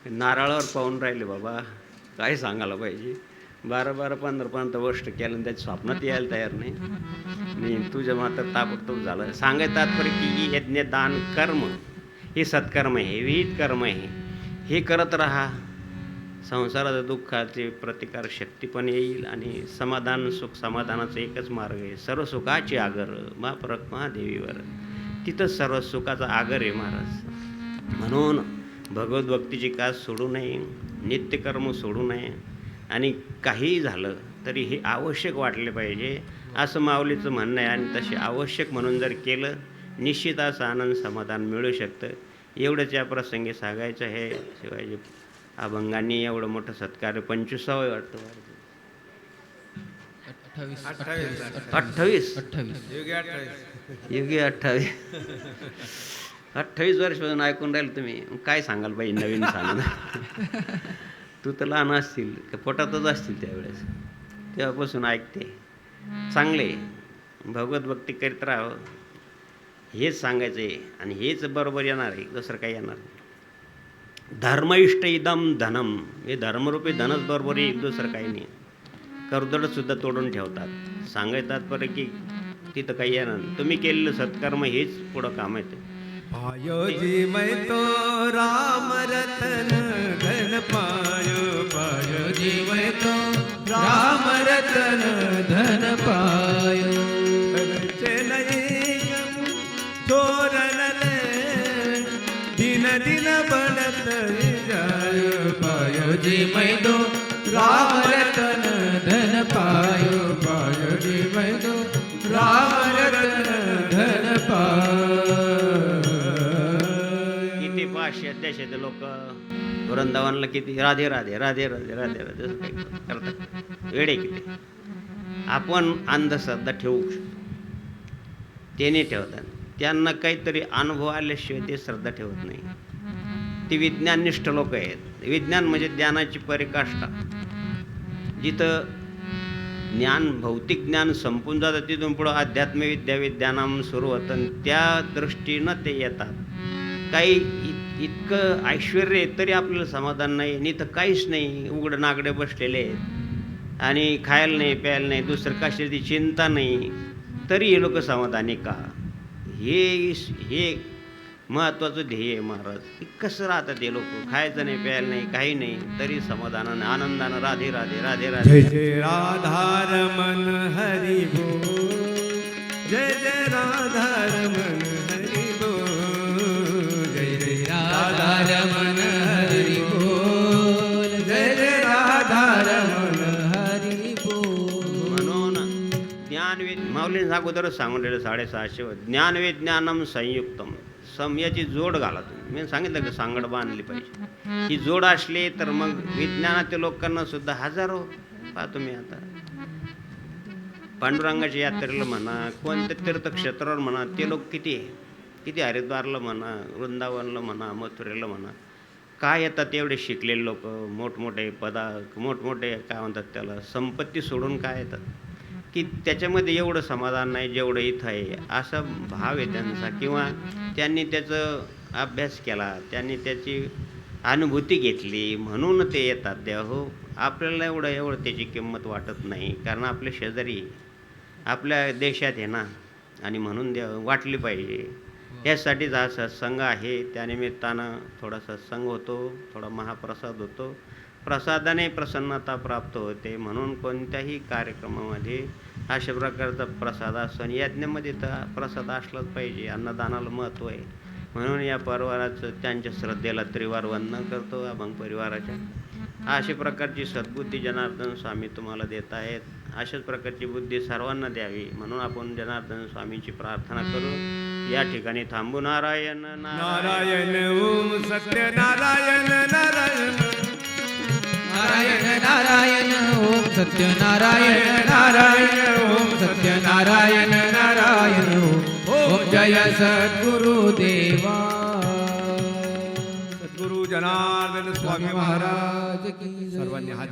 नारळावर पाहून राहिले बाबा. काय सांगायला पाहिजे. 12-15 वर्ष केलं आणि त्याच्या स्वप्नात यायला तयार नाही. तुझं मात्र ताबडतोब झालं. सांगायचं तात्पर्य की ही यज्ञ दान कर्म हे सत्कर्म आहे, विहित कर्म आहे. हे करत राहा. संसाराच्या दुःखाचे प्रतिकार शक्ती पण येईल आणि समाधान सुख समाधानाचा एकच मार्ग आहे. सर्व सुखाचे आगर महाप्रक महादेवीवर. तिथं सर्व सुखाचा आगर आहे महाराज. म्हणून भगवत भक्तीची कास सोडू नये, नित्यकर्म सोडू नये. आणि काहीही झालं तरी हे आवश्यक वाटले पाहिजे असं माऊलीचं म्हणणं आहे. आणि तसे आवश्यक म्हणून जर केलं निश्चित असं आनंद समाधान मिळू शकतं. एवढंच या प्रसंगी सांगायचं आहे. शिवाजी अभंगांनी एवढं मोठं सत्कार 25वा वाटतं. 28 युगी 28 वर्षापासून ऐकून राहील तुम्ही. काय सांगाल बाई नवीन सांग. तू तर लहान असतील का पोटातच असतील त्यावेळेस. तेव्हापासून ऐकते. चांगले भगवत भक्ती करीत राहावं हेच सांगायचं आहे. आणि हेच बरोबर येणार आहे, दुसरं काही येणार नाही. धर्मइष्ट इदम धनम. हे धर्मरूपी धनच बरोबर येईल, दुसरं काही नाही. कर्दडसुद्धा तोडून ठेवतात. सांगायचं तात्पर्य की तिथं काही येणार नाही. तुम्ही केलेलं सत्कर्म हेच पुढं काम येतं. पायो जी मैं तो राम रतन धन पायो, पायो जी मैं तो राम रतन धन पायो. चोरन दिन दिन बढ़त जाय, पायो जी मैं तो राम रतन धन पायो. पायो जी मैं तो राम रतन धन पायो. किती 500 देशाचे लोक वृंदावनला किती राधे राधे राधे राधे राधे राधे असं काही करतात. वेडे किती. आपण अंधश्रद्धा ठेवू शकतो, ते नाही ठेवतात. त्यांना काहीतरी अनुभव आल्याशिवाय ते श्रद्धा ठेवत नाही. ती विज्ञाननिष्ठ लोक आहेत. विज्ञान म्हणजे ज्ञानाची परिकाष्ठा. जिथं ज्ञान भौतिक ज्ञान संपून जातं तिथून पुढं अध्यात्म विद्या विज्ञानाम सुरू होतं. आणि त्या दृष्टीनं ते येतात. काही इतकं ऐश्वर्य आहे तरी आपल्याला समाधान नाही. आणि इथं काहीच नाही, उघडं नागडे बसलेले आहेत आणि खायला नाही प्यायला नाही, दुसरं कशाची चिंता नाही, तरी हे लोक समाधानी का? हे महत्त्वाचं ध्येय आहे महाराज. कसं राहतात हे लोक? खायचं नाही प्यायला नाही काही नाही तरी समाधानानं आनंदानं राधे राधे राधे राधे. जय जय राधारमण हरि बोल, जय जय राधारमण हरि बोल, जय जय माऊलींनी अगोदरच सांगून दिलं 650 ज्ञान विज्ञानम संयुक्तम. याची जोड घाला तुम्ही. मी सांगितलं की सांगड बांधली पाहिजे. ही जोड असली तर मग विज्ञानातील लोकांना सुद्धा हजारो पहा तुम्ही. आता पांडुरंगाच्या यात्रेला म्हणा, कोणत्या तीर्थक्षेत्रावर म्हणा, ते लोक किती हरिद्वारला म्हणा, वृंदावनला म्हणा, मथुरेला म्हणा, काय येतात एवढे शिकलेले लोक, मोठमोठे मोठमोठे काय म्हणतात त्याला, संपत्ती सोडून काय येतात की त्याच्यामध्ये एवढं समाधान नाही जेवढं इथं आहे, असा भाव आहे त्यांचा. किंवा त्यांनी त्याचं अभ्यास केला, त्यांनी त्याची अनुभूती घेतली म्हणून ते येतात. त्या हो, आपल्याला एवढं त्याची किंमत वाटत नाही, कारण आपले शेजारी आपल्या देशात आहे ना, आणि म्हणून वाटली पाहिजे. यासाठीच हा सत्संग आहे. त्यानिमित्तानं थोडा सत्संग होतो, थोडा महाप्रसाद होतो, प्रसादाने प्रसन्नता प्राप्त होते. म्हणून कोणत्याही कार्यक्रमामध्ये अशा प्रकारचा प्रसाद असतो. आणि यज्ञामध्ये तर प्रसाद असलाच पाहिजे, अन्नदानाला महत्त्व आहे. म्हणून या परिवाराचं त्यांच्या श्रद्धेला त्रिवार वंदन करतो अभंग परिवाराच्या. अशा प्रकारची सद्बुद्धी जनार्दन स्वामी तुम्हाला देत आहेत. अशाच प्रकारची बुद्धी सर्वांना द्यावी म्हणून आपण जनार्दन स्वामींची प्रार्थना करू. या ठिकाणी थांबू. नारायण नारायण ओम सत्यनारायण नारायण नारायण नारायण ओम सत्यनारायण नारायण ओम सत्यनारायण नारायण ओम जय सद्गुरुदेवा. सद्गुरु जनार्दन स्वामी महाराज की जय. सर्वांनी हात